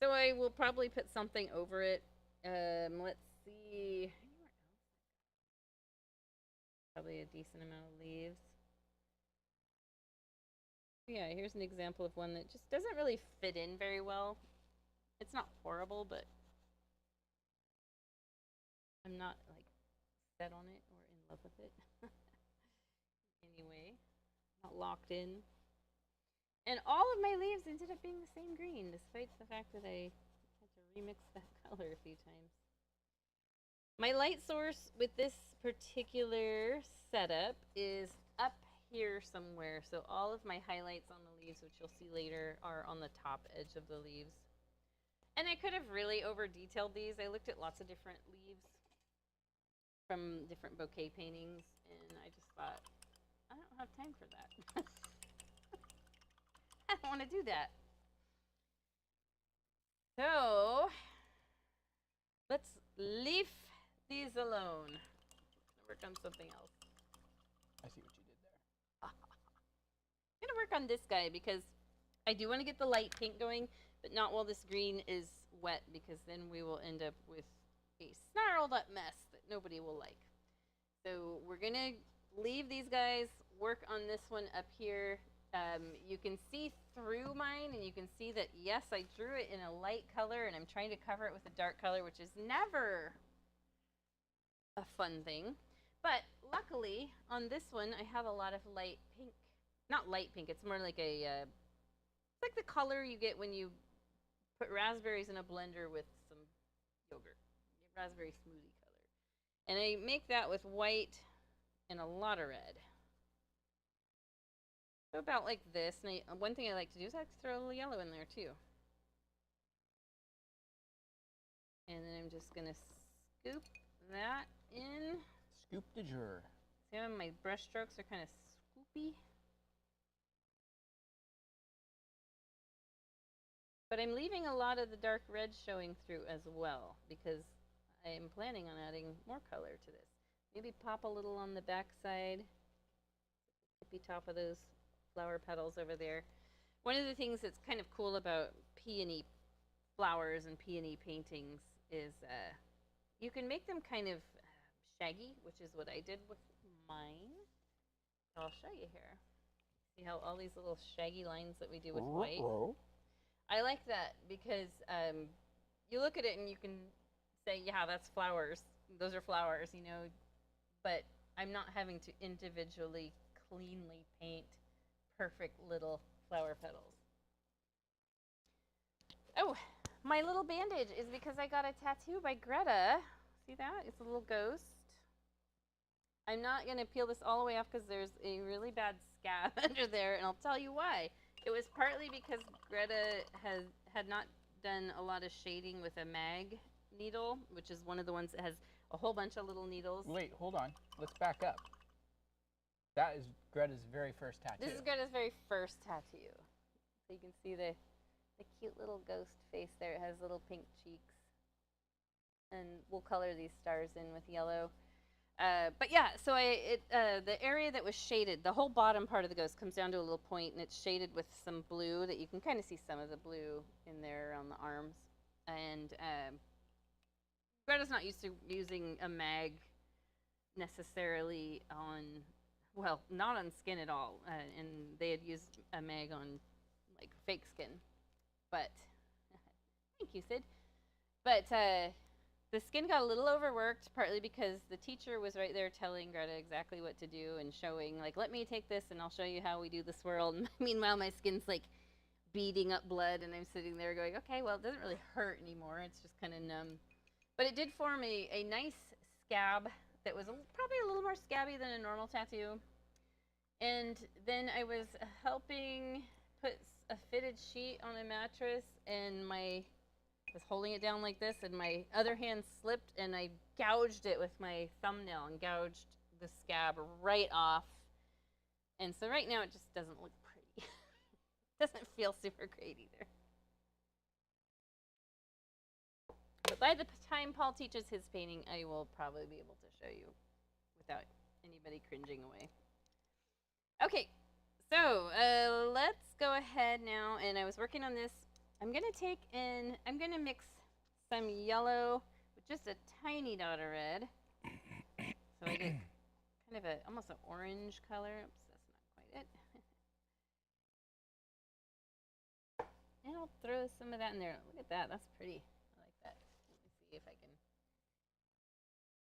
So I will probably put something over it. Let's see. Probably a decent amount of leaves. Yeah, here's an example of one that just doesn't really fit in very well. It's not horrible, but I'm not like set on it or in love with it. Anyway, not locked in. And all of my leaves ended up being the same green, despite the fact that I had to remix that color a few times. My light source with this particular setup is up here somewhere. So all of my highlights on the leaves, which you'll see later, are on the top edge of the leaves. And I could have really over-detailed these. I looked at lots of different leaves from different bouquet paintings, and I just thought, I don't have time for that. I don't want to do that. So, let's leave these alone. Work on something else. I see what you did there. I'm going to work on this guy because I do want to get the light pink going, but not while this green is wet, because then we will end up with a snarled up mess that nobody will like. So we're going to leave these guys, work on this one up here. You can see through mine, and you can see that, yes, I drew it in a light color, and I'm trying to cover it with a dark color, which is never a fun thing. But luckily, on this one, I have a lot of light pink. Not light pink, it's more like a, it's like the color you get when you put raspberries in a blender with some yogurt. Raspberry smoothie color. And I make that with white and a lot of red. So about like this. And one thing I like to do is I like to throw a little yellow in there too. And then I'm just going to scoop that in. Scoop de jour. See how my brush strokes are kind of swoopy? But I'm leaving a lot of the dark red showing through as well, because I am planning on adding more color to this. Maybe pop a little on the back side. Tippy top of those flower petals over there. One of the things that's kind of cool about peony flowers and peony paintings is you can make them kind of shaggy, which is what I did with mine. I'll show you here. See how all these little shaggy lines that we do with white? I like that because you look at it and you can say, yeah, that's flowers. Those are flowers, you know. But I'm not having to individually, cleanly paint perfect little flower petals. Oh, my little bandage is because I got a tattoo by Greta. See that? It's a little ghost. I'm not going to peel this all the way off because there's a really bad scab under there, and I'll tell you why. It was partly because Greta had not done a lot of shading with a mag needle, which is one of the ones that has a whole bunch of little needles. Wait, hold on. Let's back up. That is Greta's very first tattoo. This is Greta's very first tattoo. So you can see the cute little ghost face there. It has little pink cheeks. And we'll color these stars in with yellow. But yeah, so the area that was shaded, the whole bottom part of the ghost comes down to a little point, and it's shaded with some blue that you can kind of see some of the blue in there around the arms. And Greta's not used to using a mag necessarily on, well, not on skin at all. And they had used a mag on like fake skin. But, thank you, Sid. But the skin got a little overworked, partly because the teacher was right there telling Greta exactly what to do and showing, like, let me take this and I'll show you how we do the swirl. And meanwhile, my skin's like beating up blood, and I'm sitting there going, okay, well, it doesn't really hurt anymore. It's just kind of numb. But it did form a nice scab that was probably a little more scabby than a normal tattoo. And then I was helping put a fitted sheet on a mattress, and I was holding it down like this, and my other hand slipped, and I gouged it with my thumbnail and gouged the scab right off. And so right now it just doesn't look pretty. Doesn't feel super great either. But by the time Paul teaches his painting, I will probably be able to show you without anybody cringing away. Okay, so let's go ahead now. And I was working on this. I'm going to mix some yellow with just a tiny dot of red. So I get kind of almost an orange color. Oops, that's not quite it. And I'll throw some of that in there. Look at that. That's pretty. I like that. Let me see if I can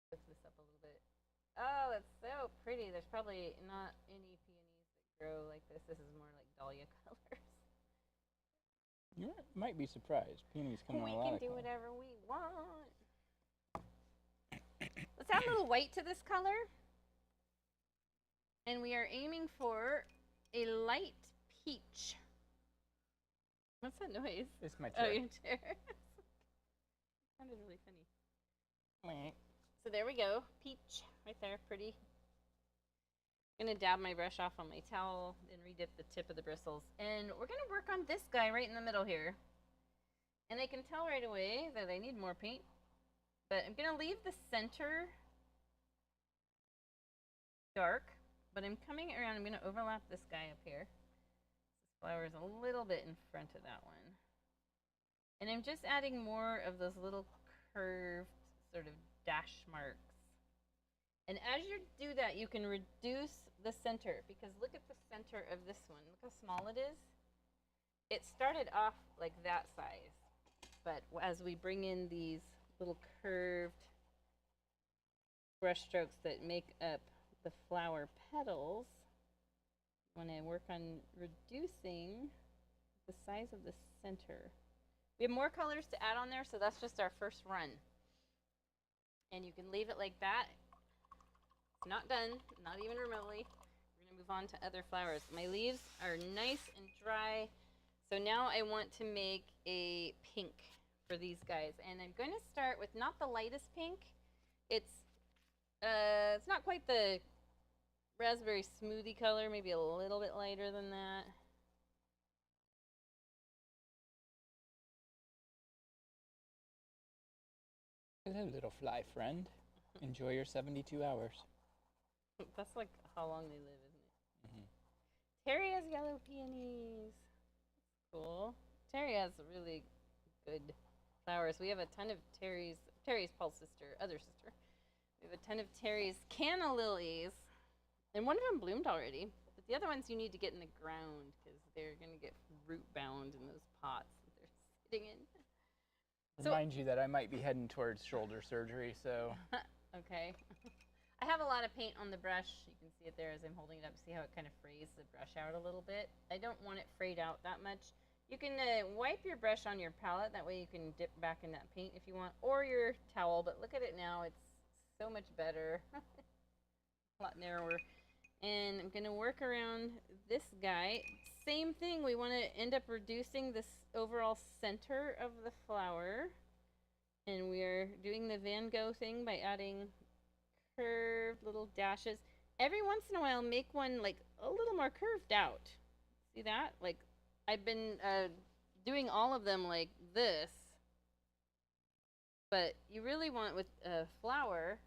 lift this up a little bit. Oh, it's so pretty. There's probably not any peonies that grow like this. This is more like dahlia colors. You might be surprised. Peonies come in a lot of colors. We can do whatever we want. Let's add a little white to this color. And we are aiming for a light peach. What's that noise? It's my chair. Oh, your chair. It sounded really funny. So there we go. Peach right there. Pretty. I'm going to dab my brush off on my towel and redip the tip of the bristles. And we're going to work on this guy right in the middle here. And I can tell right away that I need more paint. But I'm going to leave the center dark. But I'm coming around. I'm going to overlap this guy up here. Flower is a little bit in front of that one. And I'm just adding more of those little curved sort of dash marks. And as you do that, you can reduce the center, because look at the center of this one. Look how small it is. It started off like that size, but as we bring in these little curved brush strokes that make up the flower petals, when I work on reducing the size of the center. We have more colors to add on there, so that's just our first run. And you can leave it like that. It's not done, not even remotely. We're going to move on to other flowers. My leaves are nice and dry, so now I want to make a pink for these guys. And I'm going to start with not the lightest pink. It's not quite the raspberry smoothie color, maybe a little bit lighter than that. Hello, little fly friend. Enjoy your 72 hours. That's like how long they live, isn't it? Mm-hmm. Terry has yellow peonies. Cool. Terry has really good flowers. We have a ton of Terry's Paul's other sister. We have a ton of Terry's canna lilies. And one of them bloomed already, but the other ones you need to get in the ground because they're going to get root bound in those pots that they're sitting in. Remind you that I might be heading towards shoulder surgery, so. Okay. I have a lot of paint on the brush. You can see it there as I'm holding it up. See how it kind of frays the brush out a little bit? I don't want it frayed out that much. You can wipe your brush on your palette. That way you can dip back in that paint if you want, or your towel. But look at it now. It's so much better. A lot narrower. And I'm going to work around this guy. Same thing, we want to end up reducing this overall center of the flower. And we are doing the Van Gogh thing by adding curved little dashes. Every once in a while, make one like a little more curved out. See that? Like, I've been doing all of them like this. But you really want, with a flower,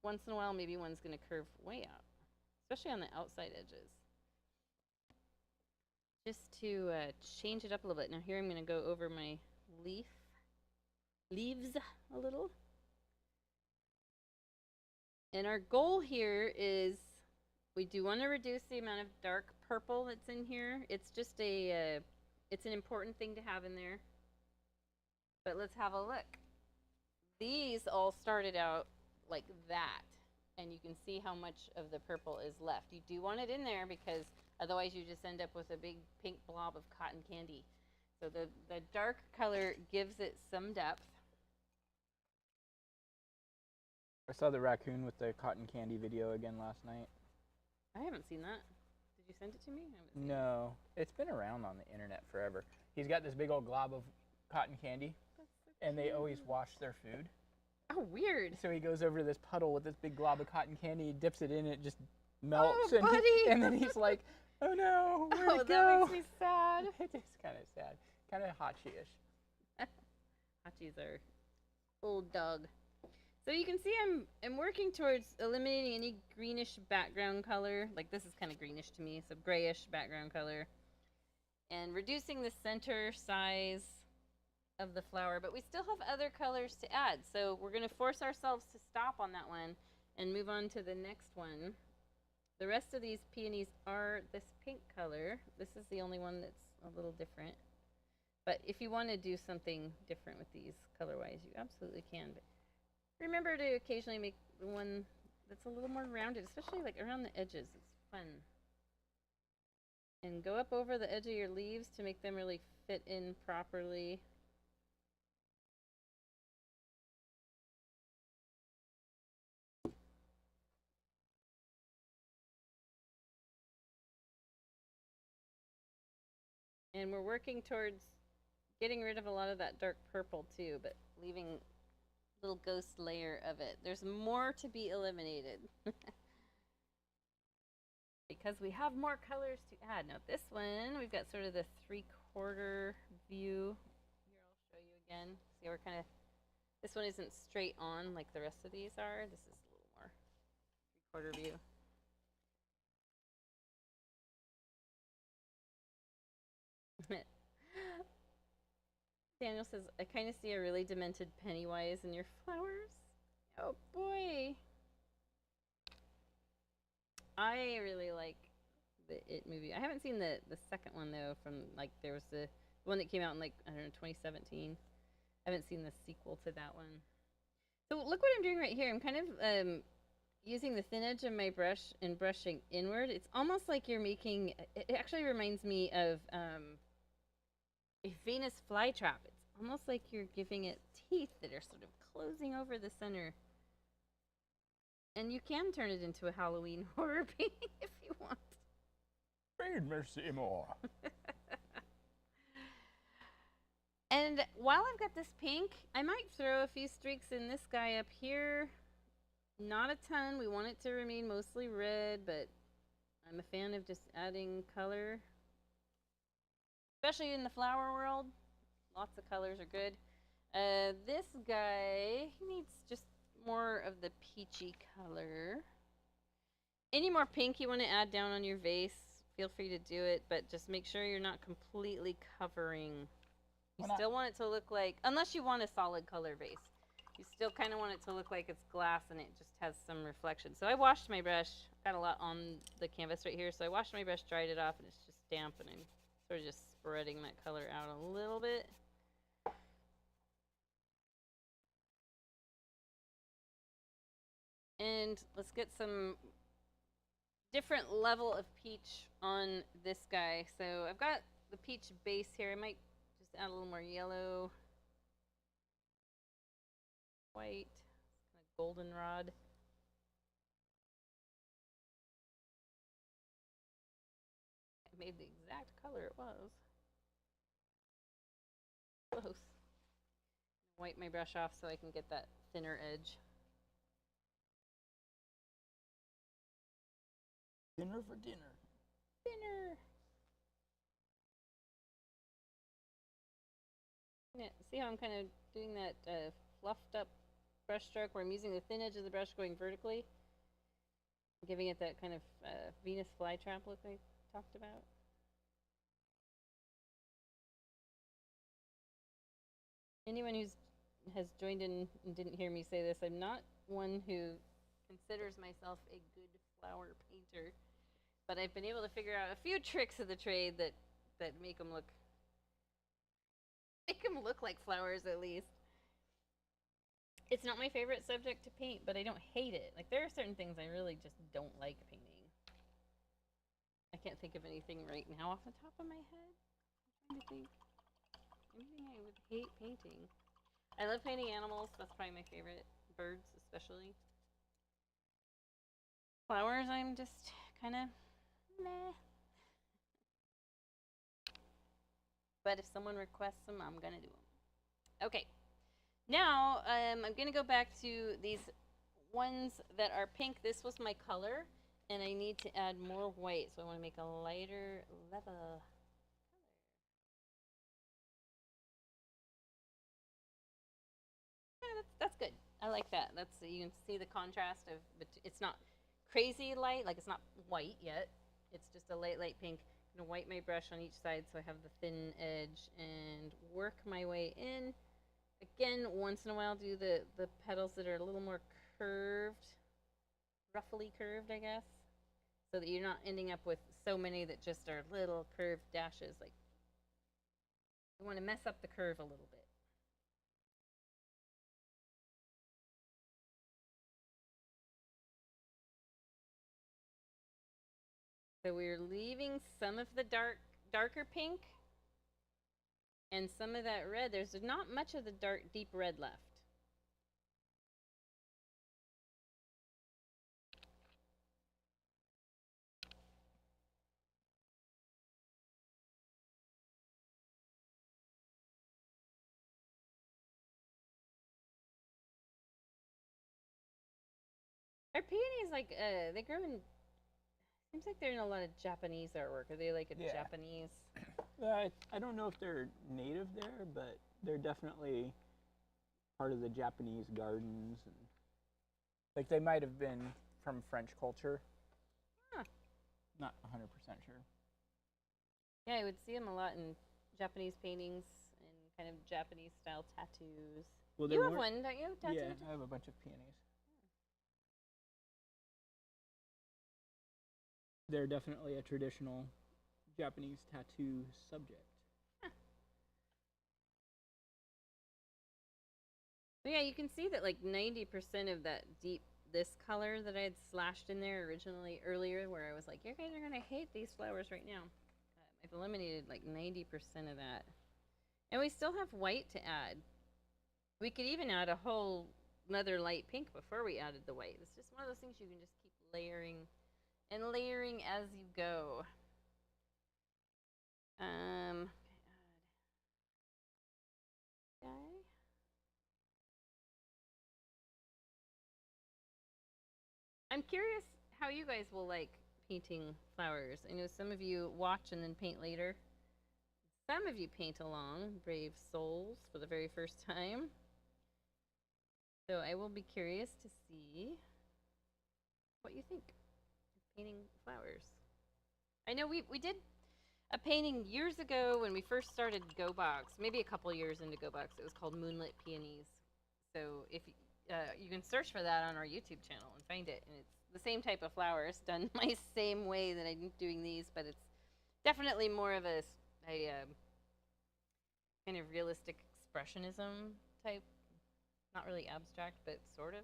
once in a while, maybe one's going to curve way out. Especially on the outside edges. Just to change it up a little bit. Now here I'm going to go over my leaves a little. And our goal here is we do want to reduce the amount of dark purple that's in here. It's just it's an important thing to have in there. But let's have a look. These all started out like that. And you can see how much of the purple is left. You do want it in there because otherwise you just end up with a big pink blob of cotton candy. So the dark color gives it some depth. I saw the raccoon with the cotton candy video again last night. I haven't seen that. Did you send it to me? No, it's been around on the internet forever. He's got this big old glob of cotton candy, and they always wash their food. Oh, weird. So he goes over to this puddle with this big glob of cotton candy, he dips it in, it just melts. Oh, buddy. And then he's like, oh no, where'd it go? That makes me sad. It is kind of sad. Kind of Hachi-ish. Hachis are old dog. So you can see I'm working towards eliminating any greenish background color. Like this is kind of greenish to me, so grayish background color. And reducing the center size of the flower, but we still have other colors to add. So we're gonna force ourselves to stop on that one and move on to the next one. The rest of these peonies are this pink color. This is the only one that's a little different. But if you want to do something different with these color-wise, you absolutely can. But remember to occasionally make the one that's a little more rounded, especially like around the edges. It's fun. And go up over the edge of your leaves to make them really fit in properly. And we're working towards getting rid of a lot of that dark purple too, but leaving a little ghost layer of it. There's more to be eliminated. Because we have more colors to add. Now this one, we've got sort of the 3/4 view. Here, I'll show you again. See how we're kind of, this one isn't straight on like the rest of these are. This is a little more 3/4 view. Daniel says, I kind of see a really demented Pennywise in your flowers. Oh boy. I really like the It movie. I haven't seen the second one though, from like there was the one that came out in like, I don't know, 2017. I haven't seen the sequel to that one. So look what I'm doing right here. I'm kind of using the thin edge of my brush and brushing inward. It's almost like you're making, it actually reminds me of a Venus flytrap. It's almost like you're giving it teeth that are sort of closing over the center. And you can turn it into a Halloween horror painting if you want. Rain mercy more. And while I've got this pink, I might throw a few streaks in this guy up here. Not a ton. We want it to remain mostly red, but I'm a fan of just adding color. Especially in the flower world. Lots of colors are good. This guy, he needs just more of the peachy color. Any more pink you want to add down on your vase, feel free to do it, but just make sure you're not completely covering. You still want it to look like, unless you want a solid color vase, you still kind of want it to look like it's glass and it just has some reflection. So I washed my brush, got a lot on the canvas right here, so I washed my brush, dried it off, and it's just damp, and I'm sort of just spreading that color out a little bit. And let's get some different level of peach on this guy. So I've got the peach base here. I might just add a little more yellow, white, kind of goldenrod. I made the exact color it was. Close. Wipe my brush off so I can get that thinner edge. Dinner for dinner. Dinner. Yeah, see how I'm kind of doing that fluffed up brush stroke where I'm using the thin edge of the brush going vertically, giving it that kind of Venus flytrap look I talked about. Anyone who has joined in and didn't hear me say this, I'm not one who considers myself a good flower painter, but I've been able to figure out a few tricks of the trade that make them look like flowers at least. It's not my favorite subject to paint, but I don't hate it. Like there are certain things I really just don't like painting. I can't think of anything right now off the top of my head. I'm trying to think. Anything I would hate painting. I love painting animals. That's probably my favorite. Birds especially. Flowers, I'm just kind of meh. But if someone requests them, I'm going to do them. Okay. Now, I'm going to go back to these ones that are pink. This was my color, and I need to add more white, so I want to make a lighter level. Yeah, that's good. I like that. That's, you can see the contrast of, but it's not crazy light, like it's not white yet. It's just a light pink. I'm gonna wipe my brush on each side so I have the thin edge and work my way in. Again, once in a while do the petals that are a little more curved, roughly curved, I guess, so that you're not ending up with so many that just are little curved dashes. Like, you want to mess up the curve a little bit. So we're leaving some of the darker pink and some of that red. There's not much of the deep red left. Our peonies, like, they grow in, seems like they're in a lot of Japanese artwork. Are they like a Japanese? I don't know if they're native there, but they're definitely part of the Japanese gardens. And like, they might have been from French culture. Huh. Not 100% sure. Yeah, I would see them a lot in Japanese paintings and kind of Japanese style tattoos. Well, you have one, don't you? Tattoo? Yeah, I have a bunch of peonies. They're definitely a traditional Japanese tattoo subject. Huh. So yeah, you can see that like 90% of that this color that I had slashed in there earlier, where I was like, you guys are gonna hate these flowers right now. I've eliminated like 90% of that. And we still have white to add. We could even add a whole another light pink before we added the white. It's just one of those things you can just keep layering and layering as you go. Okay. I'm curious how you guys will like painting flowers. I know some of you watch and then paint later. Some of you paint along, brave souls, for the very first time. So I will be curious to see what you think of painting flowers. I know we did a painting years ago when we first started GoBox, maybe a couple years into GoBox. It was called Moonlit Peonies. So if you can search for that on our YouTube channel and find it, and it's the same type of flowers done my same way that I'm doing these, but it's definitely more of a kind of realistic expressionism type. Not really abstract, but sort of.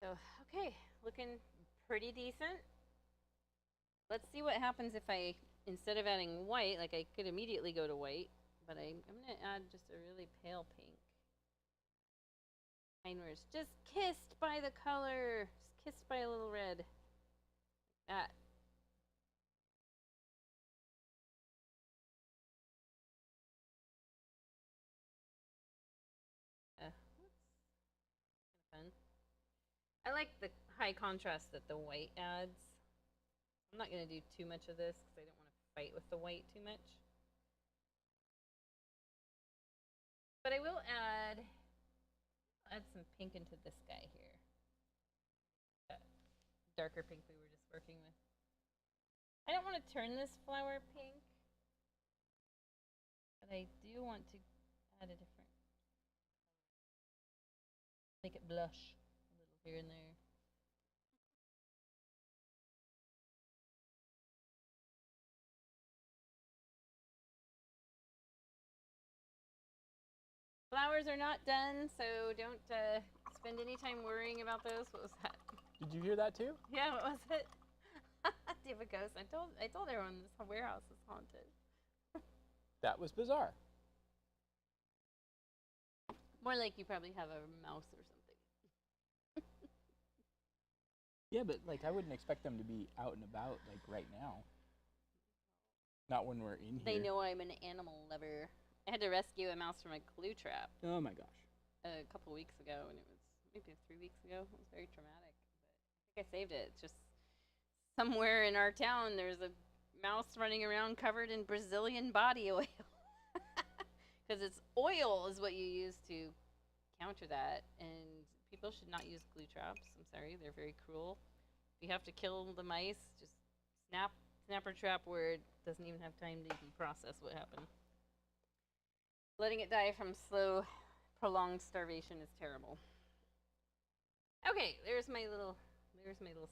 So, okay, looking pretty decent. Let's see what happens if I, instead of adding white, like I could immediately go to white, but I'm going to add just a really pale pink. Mine where it's just kissed by the color, just kissed by a little red. Like that. That's kind of fun. I like the high contrast that the white adds. I'm not going to do too much of this because I don't want to fight with the white too much. But I will add some pink into this guy here. That darker pink we were just working with. I don't want to turn this flower pink, but I do want to add a different color. Make it blush a little here and there. Flowers are not done, so don't spend any time worrying about those. What was that? Did you hear that too? Yeah, what was it? Do you have a ghost? I told everyone this warehouse is haunted. That was bizarre. More like you probably have a mouse or something. Yeah, but like I wouldn't expect them to be out and about like right now. Not when we're in here. They know I'm an animal lover. I had to rescue a mouse from a glue trap Oh my gosh. a couple weeks ago, and it was maybe 3 weeks ago. It was very traumatic. But I think I saved it. It's just somewhere in our town, there's a mouse running around covered in Brazilian body oil. Because it's oil is what you use to counter that, and people should not use glue traps. I'm sorry, they're very cruel. If you have to kill the mice, just snapper trap where it doesn't even have time to even process what happened. Letting it die from slow, prolonged starvation is terrible. Okay, there's my little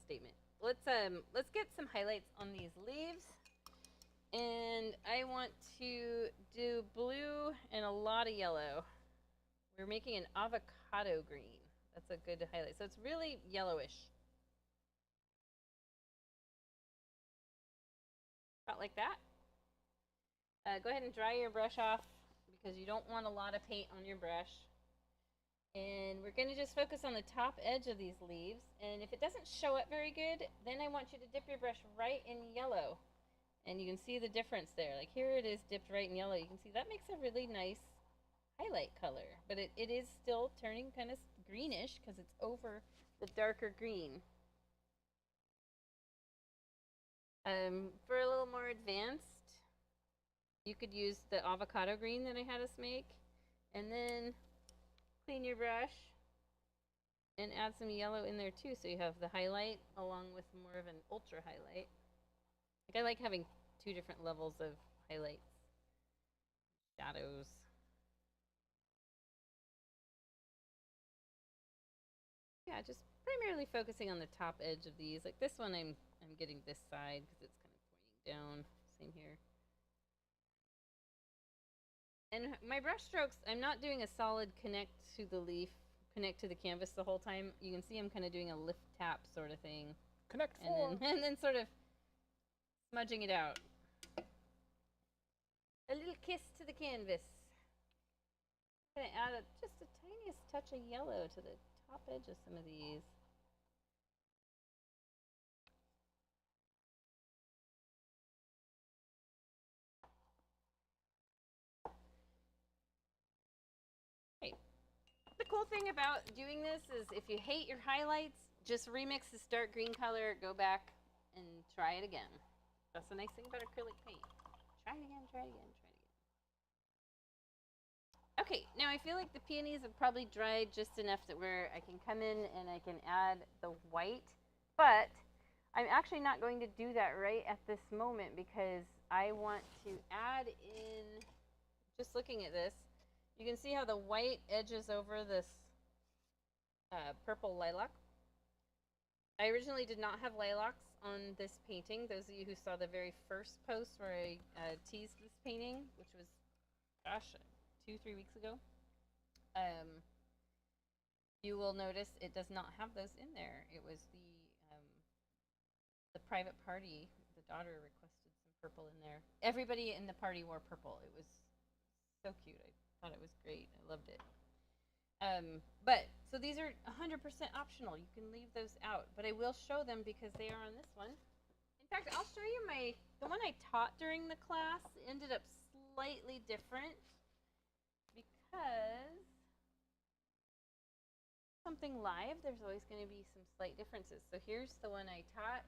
statement. Let's get some highlights on these leaves. And I want to do blue and a lot of yellow. We're making an avocado green. That's a good highlight. So it's really yellowish. About like that. Go ahead and dry your brush off because you don't want a lot of paint on your brush. And we're going to just focus on the top edge of these leaves. And if it doesn't show up very good, then I want you to dip your brush right in yellow. And you can see the difference there. Like here it is dipped right in yellow. You can see that makes a really nice highlight color. But it is still turning kind of greenish because it's over the darker green. For a little more advanced, you could use the avocado green that I had us make. And then clean your brush and add some yellow in there too. So you have the highlight along with more of an ultra highlight. Like I like having two different levels of highlights, shadows. Yeah, just primarily focusing on the top edge of these. Like this one, I'm getting this side because it's kind of pointing down. Same here. And my brush strokes, I'm not doing a solid connect to the leaf, connect to the canvas the whole time. You can see I'm kind of doing a lift tap sort of thing. Connect four. And then sort of smudging it out. A little kiss to the canvas. I'm going to add just the tiniest touch of yellow to the top edge of some of these. Okay. The cool thing about doing this is if you hate your highlights, just remix this dark green color, go back and try it again. That's the nice thing about acrylic paint. Try it again, try it again, try it again. Okay, now I feel like the peonies have probably dried just enough that where I can come in and I can add the white, but I'm actually not going to do that right at this moment because I want to add in, just looking at this, you can see how the white edges over this purple lilac. I originally did not have lilacs on this painting. Those of you who saw the very first post where I teased this painting, which was, gosh, 2-3 weeks ago, you will notice it does not have those in there. It was the private party. The daughter requested some purple in there. Everybody in the party wore purple. It was so cute. I thought it was great. I loved it. So these are 100% optional. You can leave those out, but I will show them because they are on this one. In fact, I'll show you the one I taught during the class ended up slightly different because something live, there's always going to be some slight differences. So here's the one I taught.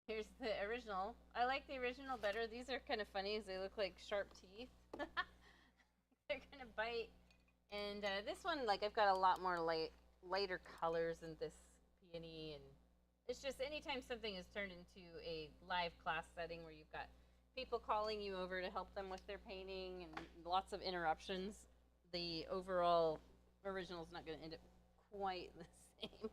Here's the original. I like the original better. These are kind of funny because they look like sharp teeth. They're going to bite. And this one, like, I've got a lot more lighter colors in this peony, and it's just anytime something is turned into a live class setting where you've got people calling you over to help them with their painting and lots of interruptions, the overall original is not going to end up quite the same.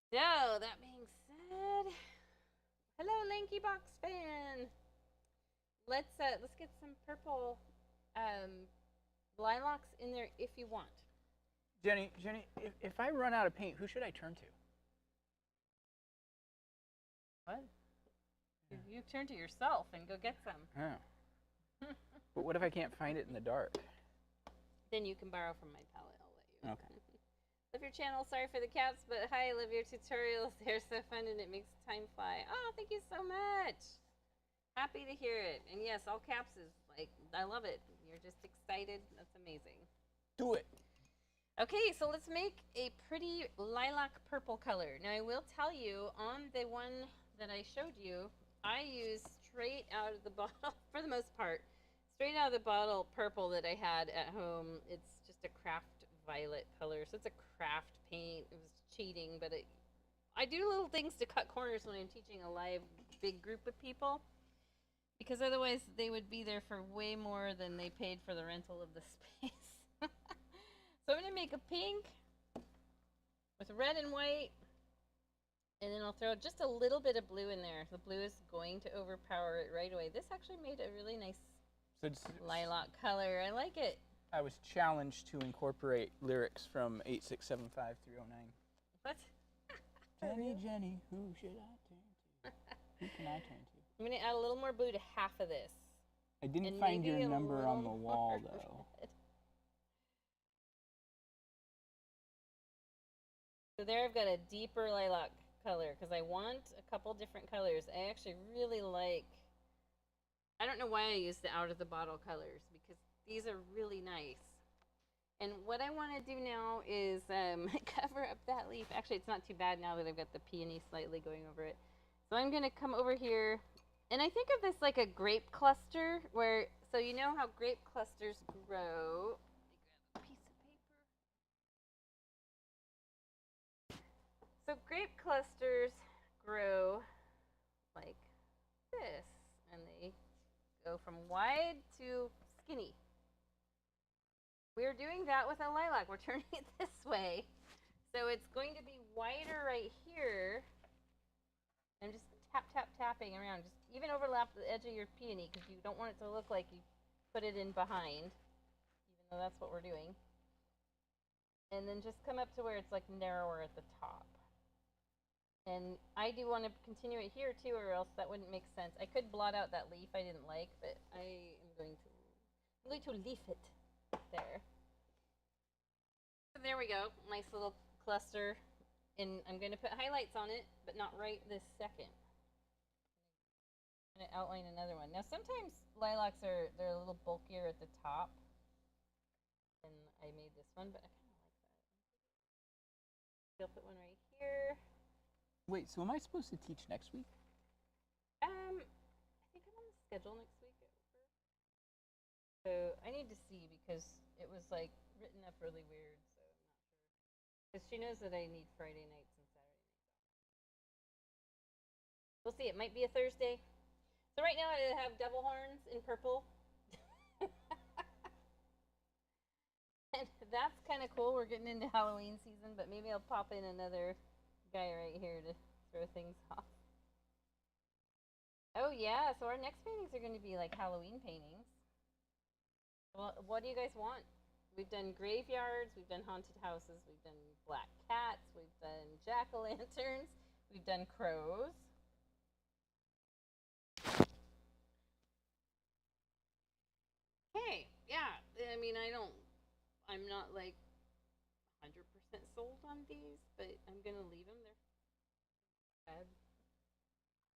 So, that being said, hello, Lanky Box fan. Let's get some purple lilacs in there if you want. Jenny, if I run out of paint, who should I turn to? What? You turn to yourself and go get some. Oh. But what if I can't find it in the dark? Then you can borrow from my palette. I'll let you. Okay. Love your channel. Sorry for the cats, but hi, love your tutorials. They're so fun and it makes time fly. Oh, thank you so much. Happy to hear it. And yes, all caps is like, I love it. You're just excited. That's amazing. Do it. Okay, so let's make a pretty lilac purple color. Now, I will tell you, on the one that I showed you, I used straight out of the bottle, for the most part, straight out of the bottle purple that I had at home. It's just a craft violet color, so it's a craft paint. It was cheating, but I do little things to cut corners when I'm teaching a live big group of people, because otherwise they would be there for way more than they paid for the rental of the space. So I'm going to make a pink with red and white, and then I'll throw just a little bit of blue in there. The blue is going to overpower it right away. This actually made a really nice lilac color. I like it. I was challenged to incorporate lyrics from 8675309. What? Jenny, Jenny, who should I turn to? Who can I turn to? I'm going to add a little more blue to half of this. I didn't find your number on the wall, though. So there I've got a deeper lilac color because I want a couple different colors. I actually really like, I don't know why I use the out of the bottle colors because these are really nice. And what I want to do now is cover up that leaf. Actually, it's not too bad now that I've got the peony slightly going over it. So I'm going to come over here, and I think of this like a grape cluster where, so you know how grape clusters grow. Let me grab a piece of paper. So grape clusters grow like this, and they go from wide to skinny. We're doing that with a lilac. We're turning it this way. So it's going to be wider right here. I'm just tapping around. Just even overlap the edge of your peony because you don't want it to look like you put it in behind, even though that's what we're doing. And then just come up to where it's like narrower at the top. And I do want to continue it here too, or else that wouldn't make sense. I could blot out that leaf I didn't like, but I'm going to leaf it there. So there we go, nice little cluster. And I'm going to put highlights on it, but not right this second. I'm going to outline another one. Now sometimes lilacs they're a little bulkier at the top, and I made this one, but I kind of like that. I'll put one right here. Wait, so am I supposed to teach next week? I think I'm on the schedule next week. So I need to see because it was like written up really weird, so I'm not sure. Because she knows that I need Friday nights and Saturday nights off. We'll see. It might be a Thursday. So right now I have devil horns in purple. And that's kind of cool. We're getting into Halloween season, but maybe I'll pop in another guy right here to throw things off. Oh yeah, so our next paintings are going to be like Halloween paintings. Well, what do you guys want? We've done graveyards, we've done haunted houses, we've done black cats, we've done jack-o'-lanterns, we've done crows. Hey, yeah, I mean, I'm not like 100% sold on these, but I'm going to leave them there.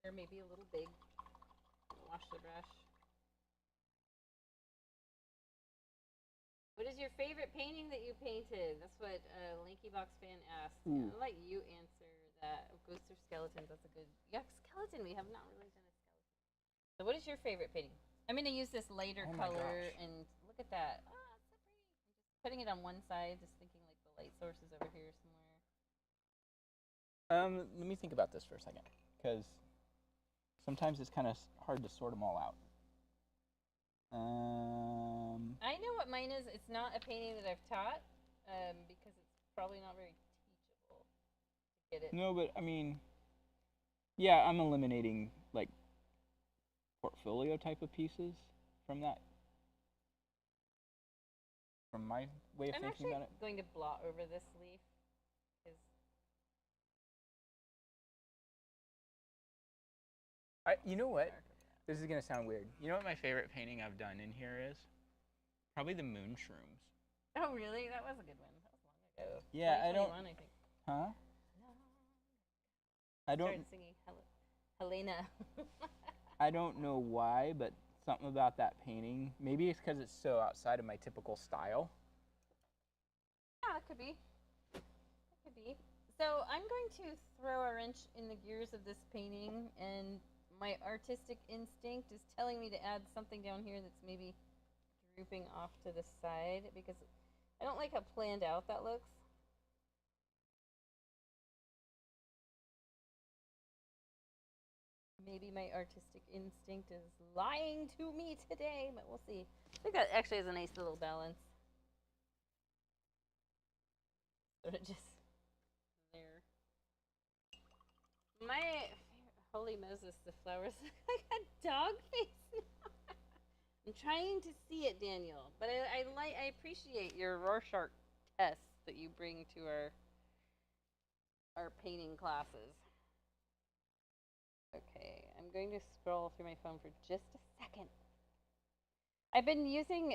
They're maybe a little big. Wash the brush. What is your favorite painting that you painted? That's what Lankybox fan asked. Yeah, I'll let you answer that. Ghosts or skeletons? That's a good. Yeah, skeleton. We have not really done a skeleton. So, what is your favorite painting? I'm going to use this lighter color, and look at that. Oh, that's so pretty. I'm just putting it on one side, just thinking like the light source is over here somewhere. Let me think about this for a second, because sometimes it's kind of hard to sort them all out. I know what mine is. It's not a painting that I've taught, because it's probably not very teachable to get it. No, but I mean, yeah, I'm eliminating like portfolio type of pieces from that. From my way of thinking about it. I'm going to blot over this leaf. You know what? This is going to sound weird. You know what my favorite painting I've done in here is? Probably the moon shrooms. Oh, really? That was a good one. That was long ago. Yeah, I don't... I think. Huh? No. I don't... Started singing Helena. I don't know why, but something about that painting. Maybe it's because it's so outside of my typical style. Yeah, it could be. It could be. So I'm going to throw a wrench in the gears of this painting, and my artistic instinct is telling me to add something down here that's maybe drooping off to the side, because I don't like how planned out that looks. Maybe my artistic instinct is lying to me today, but we'll see. I think that actually has a nice little balance. Sort of just there. My holy Moses, the flowers look like a dog face now. I'm trying to see it, Daniel, but I appreciate your Rorschach tests that you bring to our painting classes. Okay, I'm going to scroll through my phone for just a second. I've been using,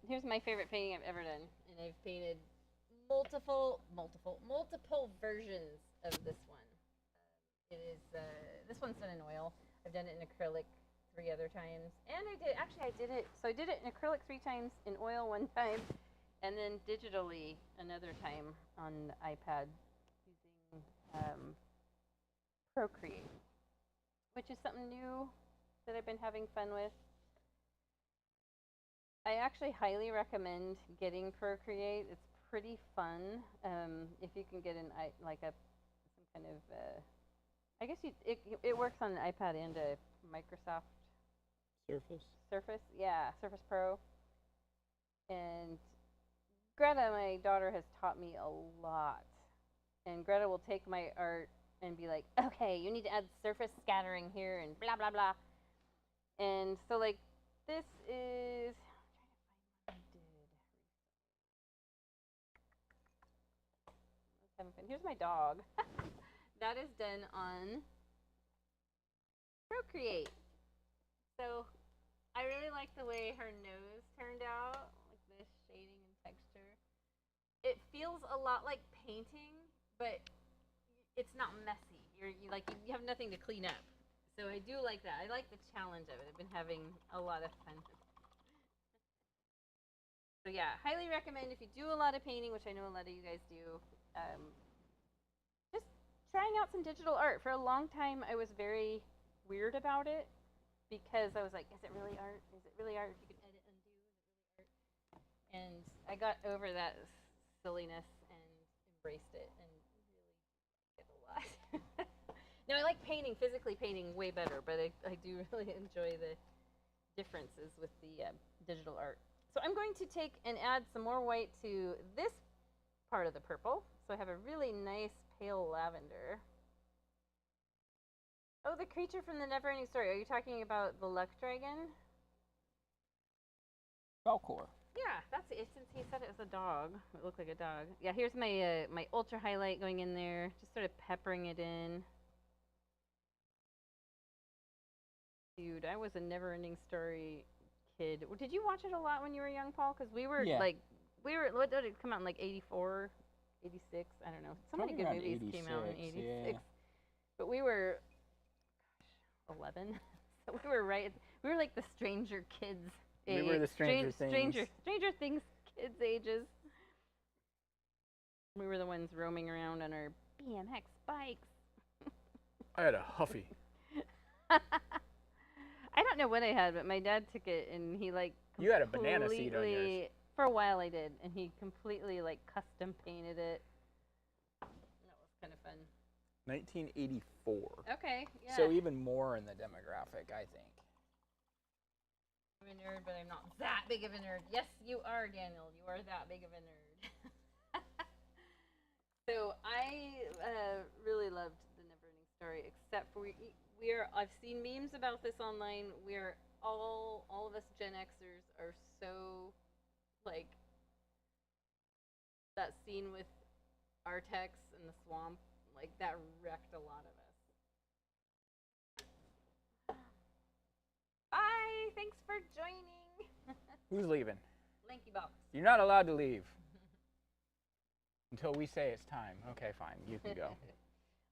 here's my favorite painting I've ever done, and I've painted multiple versions of this one. It is, this one's done in oil. I've done it in acrylic 3 other times, and I did it in acrylic 3 times, in oil 1 time, and then digitally another time on the iPad using Procreate, which is something new that I've been having fun with. I actually highly recommend getting Procreate. It's pretty fun. If you can get some kind of, I guess it works on an iPad and a Microsoft Surface, yeah, Surface Pro. And Greta, my daughter, has taught me a lot. And Greta will take my art and be like, okay, you need to add surface scattering here and blah, blah, blah. And so, like, this is, I'm trying to find what I did. Here's my dog. That is done on Procreate. So I really like the way her nose turned out, like this shading and texture. It feels a lot like painting, but it's not messy. You have nothing to clean up. So I do like that. I like the challenge of it. I've been having a lot of fun. So yeah, highly recommend if you do a lot of painting, which I know a lot of you guys do, just trying out some digital art. For a long time, I was very weird about it because I was like, is it really art? Is it really art? If you can edit, undo, is it really art? And I got over that silliness and embraced it and really liked it a lot. Now, I like painting, physically painting way better, but I do really enjoy the differences with the digital art. So I'm going to take and add some more white to this part of the purple. So I have a really nice pale lavender. Oh, the creature from the Neverending Story. Are you talking about the luck dragon? Falcor. Yeah, that's it. Since he said it was a dog, it looked like a dog. Yeah, here's my my ultra highlight going in there, just sort of peppering it in. Dude, I was a Neverending Story kid. Did you watch it a lot when you were young, Paul? Because we were what did it come out in, like 84, 86? I don't know. So many good movies came out in 86. Yeah. But we were 11. So we were like the Stranger Kids age. We were the Stranger Things kids ages. We were the ones roaming around on our BMX bikes. I had a Huffy. I don't know what I had, but my dad took it and he like you had a banana seat on yours. For a while I did, and he completely like custom painted it. That was kind of fun. 1984. Okay, yeah. So even more in the demographic, I think. I'm a nerd, but I'm not that big of a nerd. Yes, you are, Daniel. You are that big of a nerd. So I really loved the Neverending Story, except for I've seen memes about this online. We're all of us Gen Xers are so like that scene with Artex and the swamp, like that wrecked a lot of us. Bye. Thanks for joining. Who's leaving? Lanky Box. You're not allowed to leave until we say it's time. Okay, fine. You can go.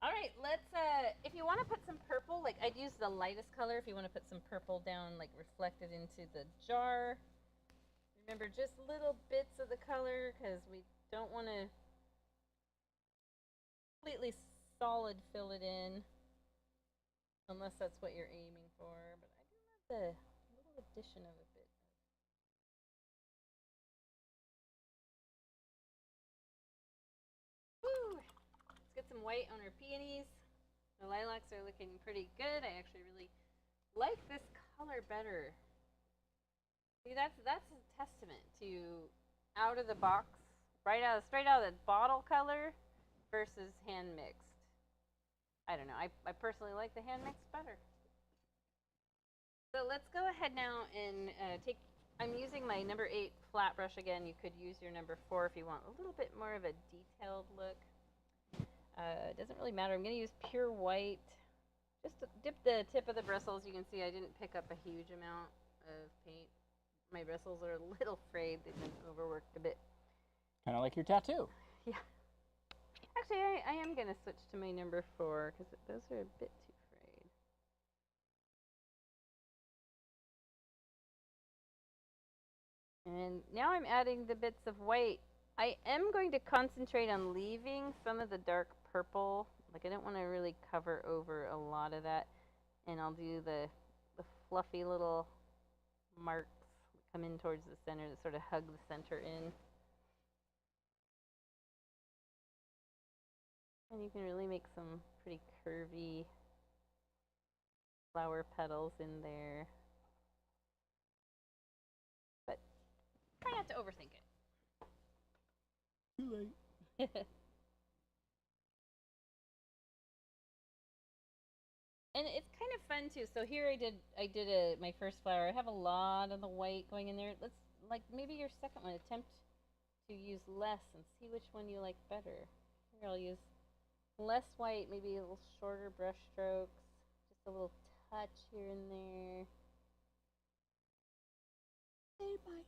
All right, let's, if you want to put some purple, like I'd use the lightest color if you want to put some purple down, like reflected into the jar. Remember, just little bits of the color because we don't want to completely solid fill it in unless that's what you're aiming for. But I do love the little addition of a bit. Woo! Let's get some white on our peonies. The lilacs are looking pretty good. I actually really like this color better. See, that's a testament to out of the box, straight out of the bottle color versus hand mixed. I don't know. I personally like the hand mixed better. So let's go ahead now and take. I'm using my number 8 flat brush again. You could use your number 4 if you want a little bit more of a detailed look. It doesn't really matter. I'm going to use pure white. Just to dip the tip of the bristles. You can see I didn't pick up a huge amount of paint. My bristles are a little frayed. They've been overworked a bit. Kind of like your tattoo. Yeah. Actually, I am going to switch to my number 4 because those are a bit too frayed. And now I'm adding the bits of white. I am going to concentrate on leaving some of the dark purple. Like I don't want to really cover over a lot of that. And I'll do the fluffy little marks that come in towards the center that sort of hug the center in. And you can really make some pretty curvy flower petals in there. But try not to overthink it. Too late. And it's kind of fun too. So here I did my first flower. I have a lot of the white going in there. Let's, like, maybe your second one, attempt to use less and see which one you like better. Here I'll use less white, maybe a little shorter brush strokes, just a little touch here and there. Say my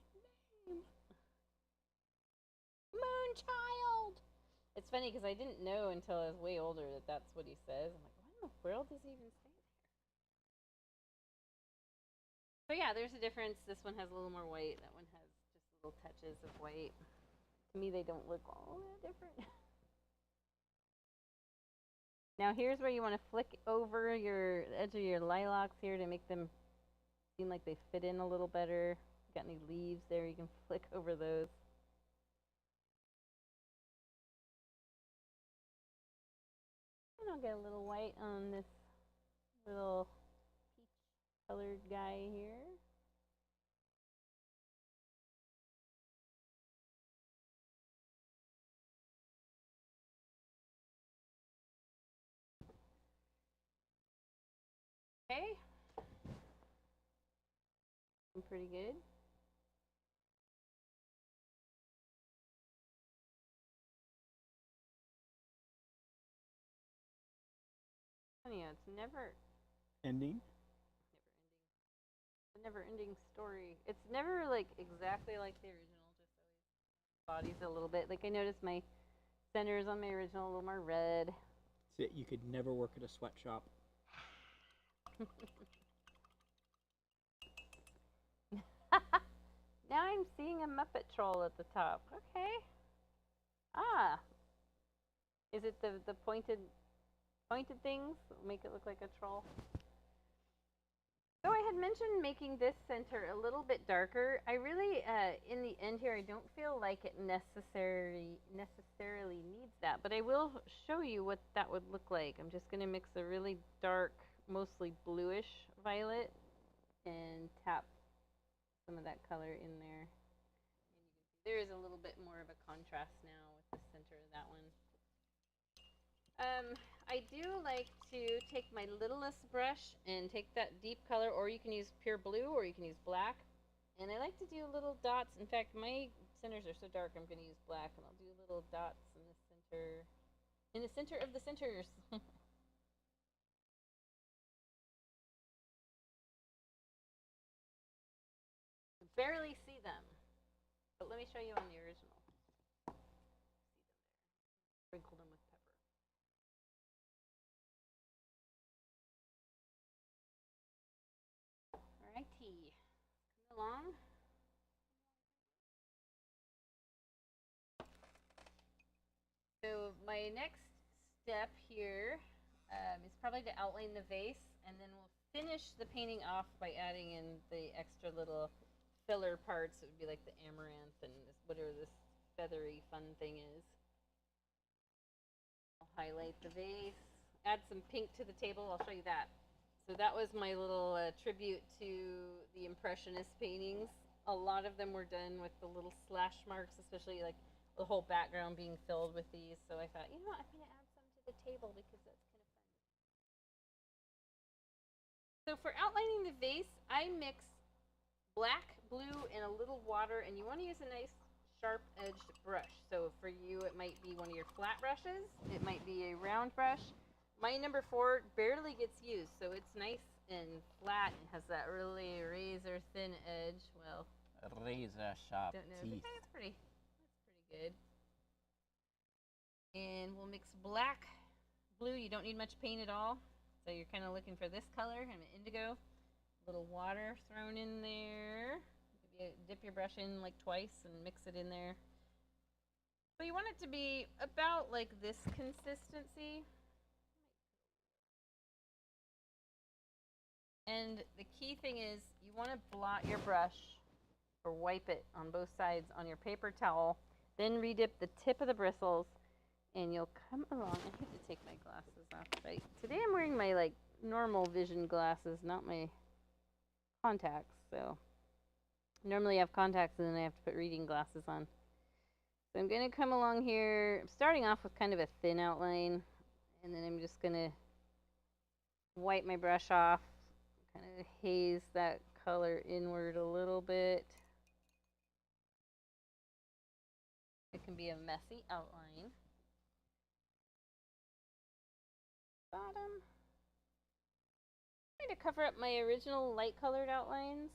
name. Moonchild! It's funny because I didn't know until I was way older that that's what he says. I'm like, what in the world does he even say there? So yeah, there's a difference. This one has a little more white. That one has just little touches of white. To me, they don't look all that different. Now here's where you want to flick over your edge of your lilacs here to make them seem like they fit in a little better. Got any leaves there, you can flick over those. And I'll get a little white on this little peach colored guy here. Okay. I'm pretty good. Funny, it's never Ending. a never-ending story. It's never like exactly like the original. Just always bodies a little bit. Like I noticed my centers on my original a little more red. So you could never work at a sweatshop. Now I'm seeing a Muppet troll at the top. Okay. Ah. Is it the pointed things that make it look like a troll? So I had mentioned making this center a little bit darker. I really, in the end here, I don't feel like it necessarily needs that, but I will show you what that would look like. I'm just going to mix a really dark, mostly bluish violet and tap some of that color in there. And you can see there is a little bit more of a contrast now with the center of that one. I do like to take my littlest brush and take that deep color, or you can use pure blue, or you can use black. And I like to do little dots. In fact, my centers are so dark, I'm going to use black, and I'll do little dots in the center of the centers. Barely see them, but let me show you on the original. See them there. Sprinkle them with pepper. come along. So my next step here is probably to outline the vase, and then we'll finish the painting off by adding in the extra little filler parts. It would be like the amaranth and this, whatever this feathery fun thing is. I'll highlight the vase, add some pink to the table. I'll show you that. So that was my little tribute to the Impressionist paintings. A lot of them were done with the little slash marks, especially like the whole background being filled with these. So I thought, you know what, I'm going to add some to the table because that's kind of fun. So for outlining the vase, I mix black, blue, and a little water, and you want to use a nice sharp-edged brush. So for you, it might be one of your flat brushes. It might be a round brush. My number 4 barely gets used, so it's nice and flat and has that really razor-thin edge. Well, razor-sharp teeth. That's pretty good. And we'll mix black, blue. You don't need much paint at all. So you're kind of looking for this color, kind of indigo. A little water thrown in there. Maybe dip your brush in like twice and mix it in there. So you want it to be about like this consistency. And the key thing is you want to blot your brush or wipe it on both sides on your paper towel. Then redip the tip of the bristles, and you'll come along. I have to take my glasses off. Right? Today I'm wearing my like normal vision glasses, not my contacts. So normally I have contacts and then I have to put reading glasses on. So I'm going to come along here. I'm starting off with kind of a thin outline, and then I'm just going to wipe my brush off, kind of haze that color inward a little bit. It can be a messy outline. Bottom. I'm trying to cover up my original light colored outlines.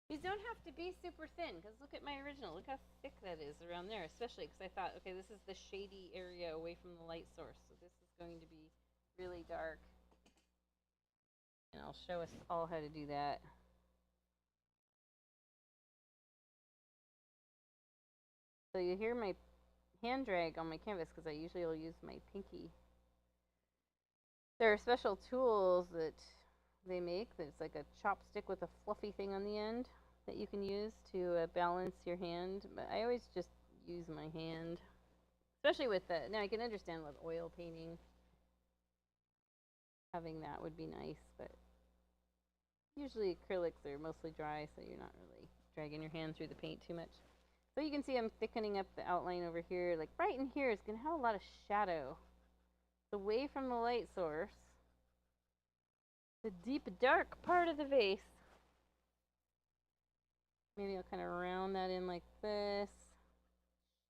These don't have to be super thin, because look at my original. Look how thick that is around there, especially because I thought, okay, this is the shady area away from the light source, so this is going to be really dark. And I'll show us all how to do that. So you hear my hand drag on my canvas because I usually will use my pinky. There are special tools that they make that's like a chopstick with a fluffy thing on the end that you can use to balance your hand. But I always just use my hand, especially with the, now I can understand with oil painting, having that would be nice, but usually acrylics are mostly dry, so you're not really dragging your hand through the paint too much. So you can see I'm thickening up the outline over here. Like right in here is going to have a lot of shadow. It's away from the light source. The deep dark part of the vase. Maybe I'll kind of round that in like this.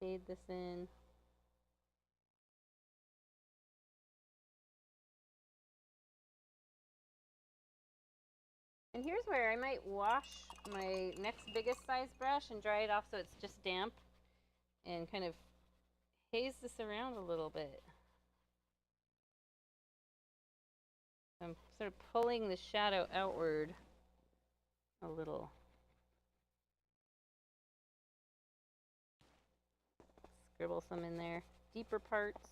Shade this in. And here's where I might wash my next biggest size brush and dry it off so it's just damp, and kind of haze this around a little bit. I'm sort of pulling the shadow outward a little. Scribble some in there. Deeper parts.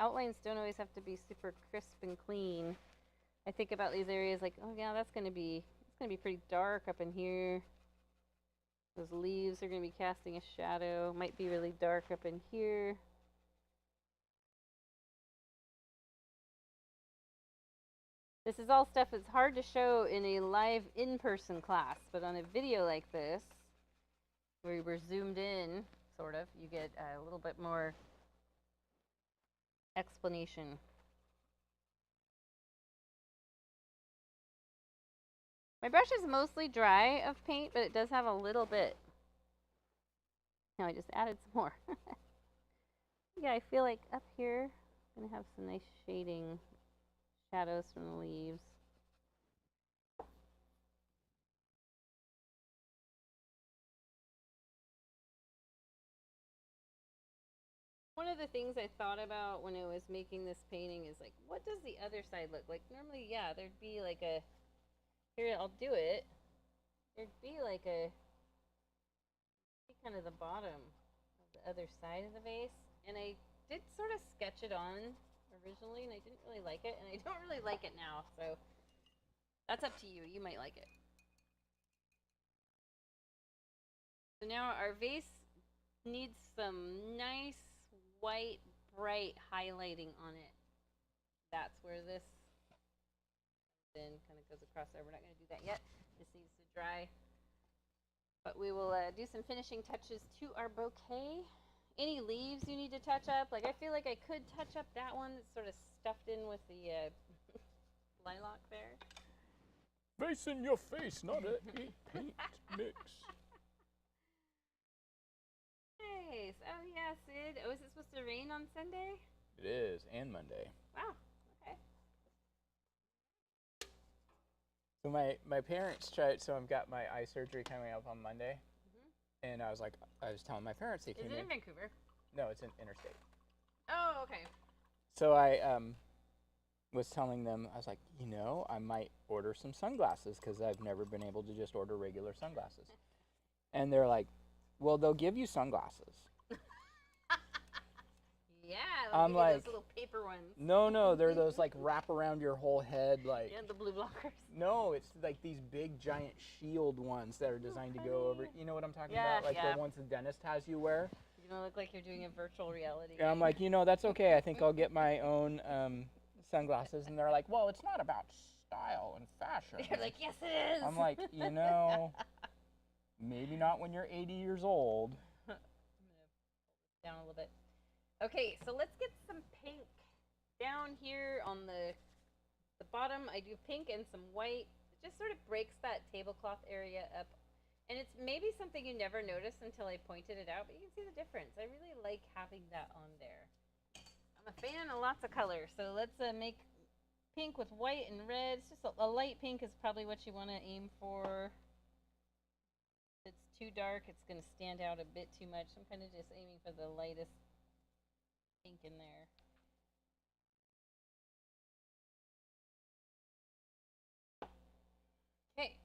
Outlines don't always have to be super crisp and clean. I think about these areas like, oh yeah, it's gonna be pretty dark up in here. Those leaves are gonna be casting a shadow. Might be really dark up in here. This is all stuff that's hard to show in a live in-person class, but on a video like this, where we're zoomed in, sort of, you get a little bit more explanation. My brush is mostly dry of paint, but it does have a little bit. Now I just added some more. Yeah, I feel like up here I'm going to have some nice shading, shadows from the leaves. One of the things I thought about when I was making this painting is like, what does the other side look like? Normally, yeah, there'd be like a, here, I'll do it. There'd be like a, kind of the bottom of the other side of the vase. And I did sort of sketch it on originally, and I didn't really like it, and I don't really like it now, so that's up to you. You might like it. So now our vase needs some nice white, bright highlighting on it. That's where this then kind of goes across there. We're not going to do that yet. This needs to dry. But we will do some finishing touches to our bouquet. Any leaves you need to touch up? Like, I feel like I could touch up that one that's sort of stuffed in with the lilac there. Vase in your face, not a paint mix. Nice. Oh, yeah, Sid. Oh, is it supposed to rain on Sunday? It is, and Monday. Wow. Okay. So my parents tried, so I've got my eye surgery coming up on Monday. And I was like, I was telling my parents they came in. Is it in Vancouver? No, it's in interstate. Oh, okay. So I was telling them, I was like, you know, I might order some sunglasses because I've never been able to just order regular sunglasses. And they're like, well, they'll give you sunglasses. Yeah, I'm like, those little paper ones. No, they're those like wrap around your whole head, like. Yeah, the blue blockers. No, it's like these big giant shield ones that are designed to go over. You know what I'm talking about? Like the ones the dentist has you wear. You don't look like you're doing a virtual reality. And I'm like, you know, that's okay. I think I'll get my own sunglasses. And they're like, well, it's not about style and fashion. You're like, yes, it is. I'm like, you know, maybe not when you're 80 years old. I'm gonna down a little bit. Okay, so let's get some pink down here on the bottom. I do pink and some white. It just sort of breaks that tablecloth area up. And it's maybe something you never noticed until I pointed it out, but you can see the difference. I really like having that on there. I'm a fan of lots of color, so let's make pink with white and red. It's just a light pink is probably what you want to aim for. If it's too dark, it's going to stand out a bit too much. I'm kind of just aiming for the lightest pink in there. Okay,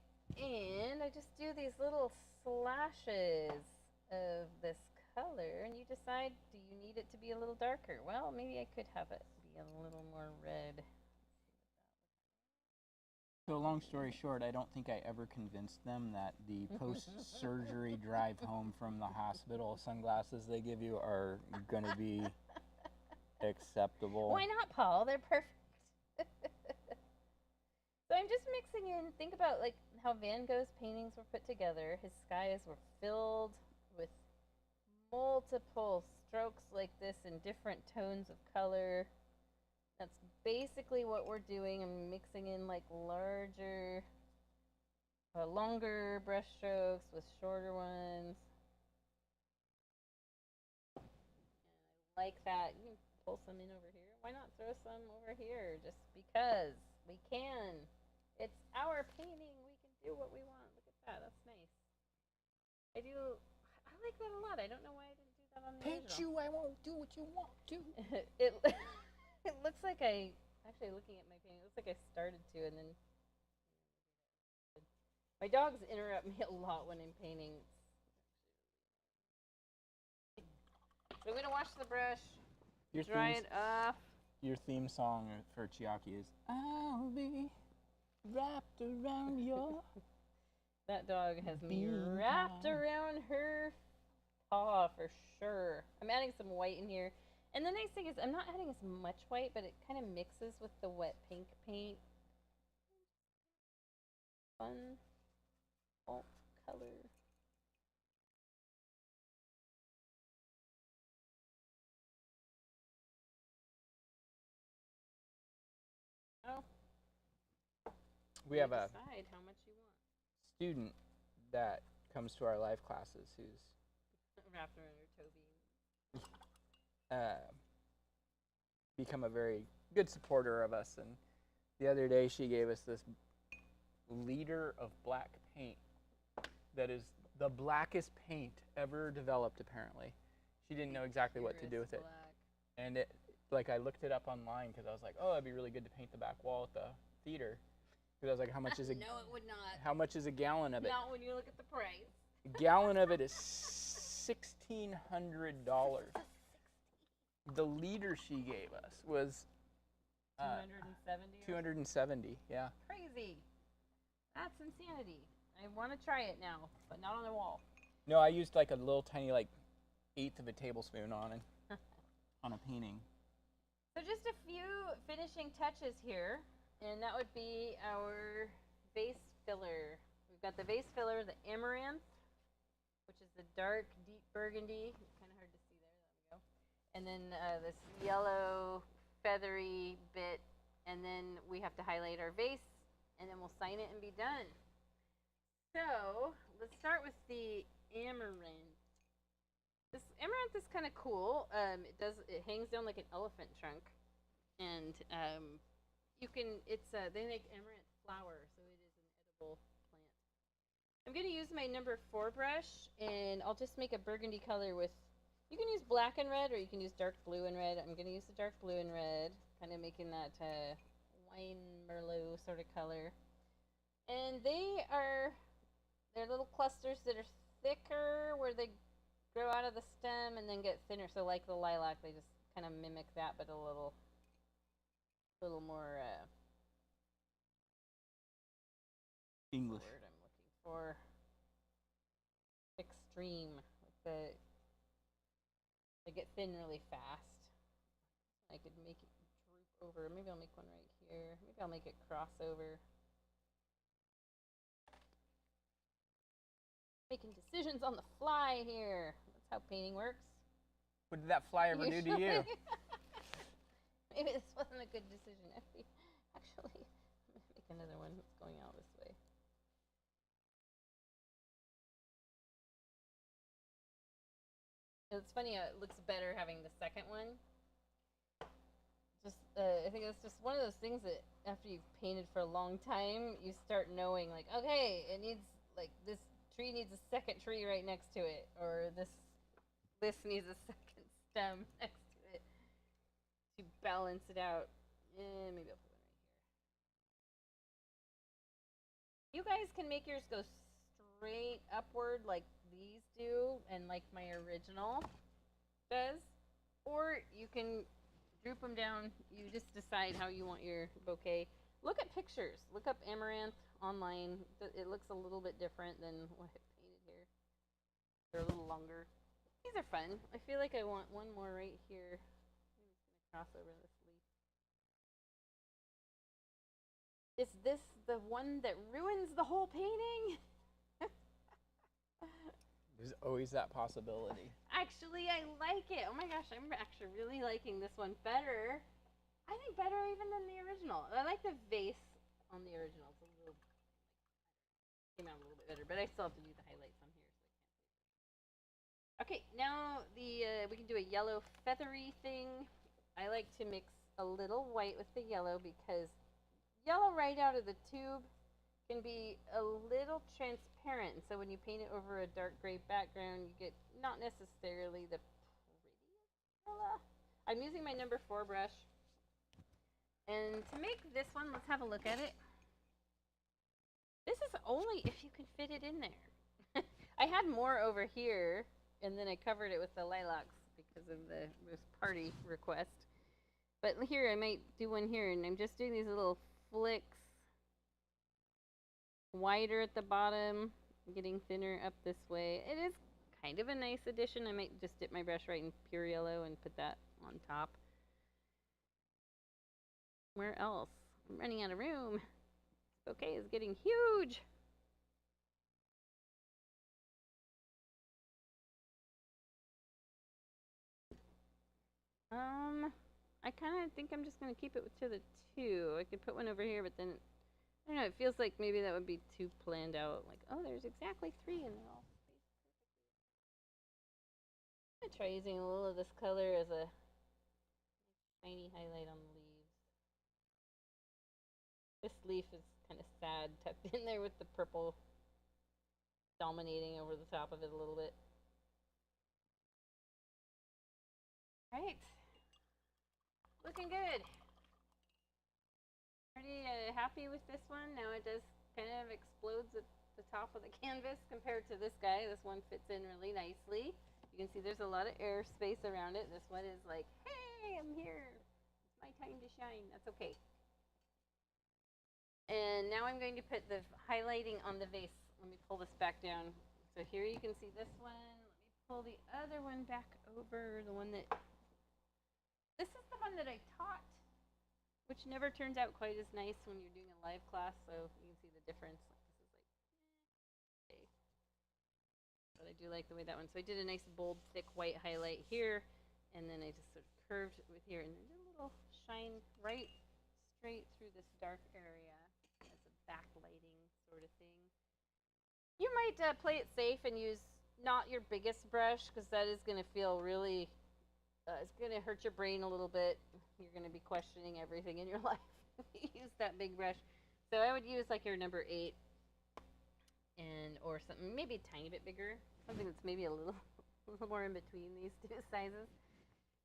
and I just do these little slashes of this color, and you decide, do you need it to be a little darker? Well, maybe I could have it be a little more red. So long story short, I don't think I ever convinced them that the post-surgery drive home from the hospital sunglasses they give you are going to be acceptable. Why not, Paul? They're perfect. So I'm just mixing in, think about like how Van Gogh's paintings were put together. His skies were filled with multiple strokes like this in different tones of color. That's basically what we're doing. I'm mixing in like longer brush strokes with shorter ones. And I like that. You can pull some in over here. Why not throw some over here? Just because we can. It's our painting. We can do what we want. Look at that. That's nice. I like that a lot. I don't know why I didn't do that on the Paint original. you, I won't do what you want to. It looks like actually looking at my painting, it looks like I started to and then. My dogs interrupt me a lot when I'm painting. So I'm going to wash the brush, dry it off. Your theme song for Chiaki is, I'll be wrapped around your... That dog has me wrapped around her paw for sure. I'm adding some white in here. And the nice thing is I'm not adding as much white, but it kind of mixes with the wet pink paint. Fun alt color. Oh. We have a decide how much you want. student that comes to our live classes who's Wrapped around her toe bean. Become a very good supporter of us. And the other day she gave us this liter of black paint that is the blackest paint ever developed, apparently. She didn't know exactly what to do with it. Black. And it, like, I looked it up online because I was like, oh, it'd be really good to paint the back wall at the theater. Because I was like, how much is a No, it would not. how much is a gallon of it? Not when you look at the price. A gallon of it is $1,600. The liter she gave us was 270. 270. Yeah. Crazy. That's insanity. I want to try it now, but not on the wall. No, I used like a little tiny like eighth of a tablespoon on it on a painting. So just a few finishing touches here, and that would be our vase filler. We've got the vase filler, the amaranth, which is the dark, deep burgundy. Kind of hard to see there. There we go. And then this yellow, feathery bit, and then we have to highlight our vase, and then we'll sign it and be done. So let's start with the amaranth. This amaranth is kind of cool. It hangs down like an elephant trunk, and you can. They make amaranth flour, so it is an edible plant. I'm gonna use my number 4 brush, and I'll just make a burgundy color with. You can use black and red, or you can use dark blue and red. I'm gonna use the dark blue and red, kind of making that wine merlot sort of color. And they're little clusters that are thicker, where they grow out of the stem and then get thinner. So like the lilac, they just kind of mimic that, but a little more English. word I'm looking for. Extreme. Like they get thin really fast. I could make it droop over. Maybe I'll make one right here. Maybe I'll make it crossover. Making decisions on the fly here. That's how painting works. What did that fly ever do to you? Maybe this wasn't a good decision. Actually, I'm gonna make another one that's going out this way. It's funny how it looks better having the second one. I think it's just one of those things that after you've painted for a long time, you start knowing like, okay, it needs like this tree needs a second tree right next to it, or this needs a second stem next to it to balance it out. Maybe I'll put one right here. You guys can make yours go straight upward like these do, and like my original does, or you can droop them down. You just decide how you want your bouquet. Look at pictures. Look up amaranth online. It looks a little bit different than what I painted here. They're a little longer. These are fun. I feel like I want one more right here. I'm just going to cross over this leaf. Is this the one that ruins the whole painting? There's always that possibility. Actually, I like it. Oh my gosh, I'm actually really liking this one better. I think better even than the original. I like the vase on the original. It's a little came out a little bit better, but I still have to do the highlights on here, so I can't say. Okay, now we can do a yellow feathery thing. I like to mix a little white with the yellow because yellow right out of the tube can be a little transparent, so when you paint it over a dark gray background, you get not necessarily the prettiest color. I'm using my number 4 brush, and to make this one, let's have a look at it. This is only if you can fit it in there. I had more over here, and then I covered it with the lilacs because of this party request. But here, I might do one here, and I'm just doing these little flicks. Wider at the bottom, getting thinner up this way. It is kind of a nice addition. I might just dip my brush right in pure yellow and put that on top. Where else? I'm running out of room. Okay, it's getting huge. I kind of think I'm just going to keep it to the 2. I could put one over here, but then I don't know, it feels like maybe that would be too planned out. Like, oh, there's exactly 3 in there all spaced perfectly. I'm going to try using a little of this color as a tiny highlight on the leaves. This leaf is kind of sad, tucked in there with the purple dominating over the top of it a little bit. All right. Looking good. Pretty happy with this one. Now it does kind of explodes at the top of the canvas compared to this guy. This one fits in really nicely. You can see there's a lot of air space around it. This one is like, hey, I'm here. It's my time to shine. That's okay. And now I'm going to put the highlighting on the vase. Let me pull this back down. So here you can see this one. Let me pull the other one back over. The one that, this is the one that I taught, which never turns out quite as nice when you're doing a live class. So you can see the difference. This is like, okay. But I do like the way that one. So I did a nice bold, thick white highlight here. And then I just sort of curved with here. And then did a little shine right straight through this dark area as a backlighting sort of thing. You might play it safe and use not your biggest brush, because that is going to feel really, it's going to hurt your brain a little bit. You're going to be questioning everything in your life if you use that big brush. So I would use like your number 8 and or something maybe a tiny bit bigger, something that's maybe a little more in between these two sizes.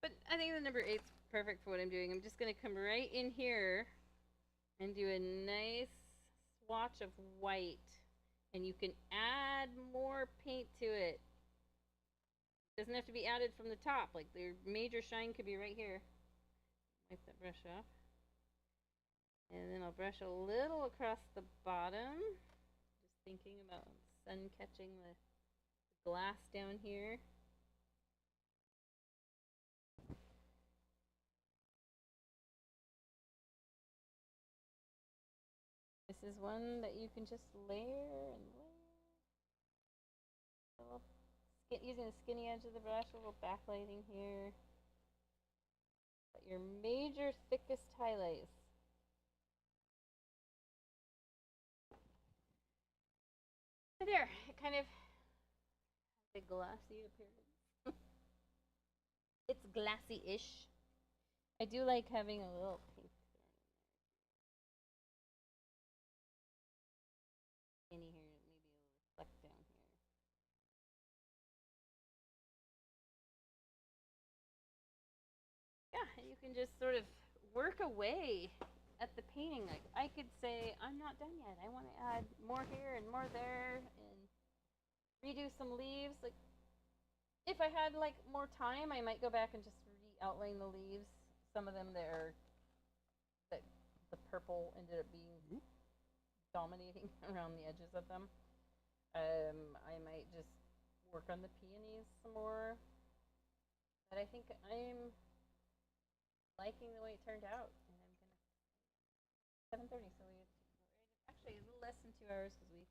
But I think the number 8's perfect for what I'm doing. I'm just going to come right in here and do a nice swatch of white. And you can add more paint to it. It doesn't have to be added from the top. Like, the major shine could be right here. Wipe that brush off. And then I'll brush a little across the bottom. Just thinking about sun catching the glass down here. This is one that you can just layer and layer. Using the skinny edge of the brush, a little backlighting here. But your major thickest highlights. So there, it kind of has a glossy appearance. It's glassy-ish. I do like having a little pink in here, maybe a little fleck down here. Yeah, and you can just sort of work away at the painting. Like, I could say, I'm not done yet. I want to add more here and more there and redo some leaves. Like, if I had like more time, I might go back and just re-outline the leaves. Some of them that the purple ended up being dominating around the edges of them. I might just work on the peonies some more. But I think I'm liking the way it turned out. And I'm gonna 7:30, so we actually a little less than 2 hours because we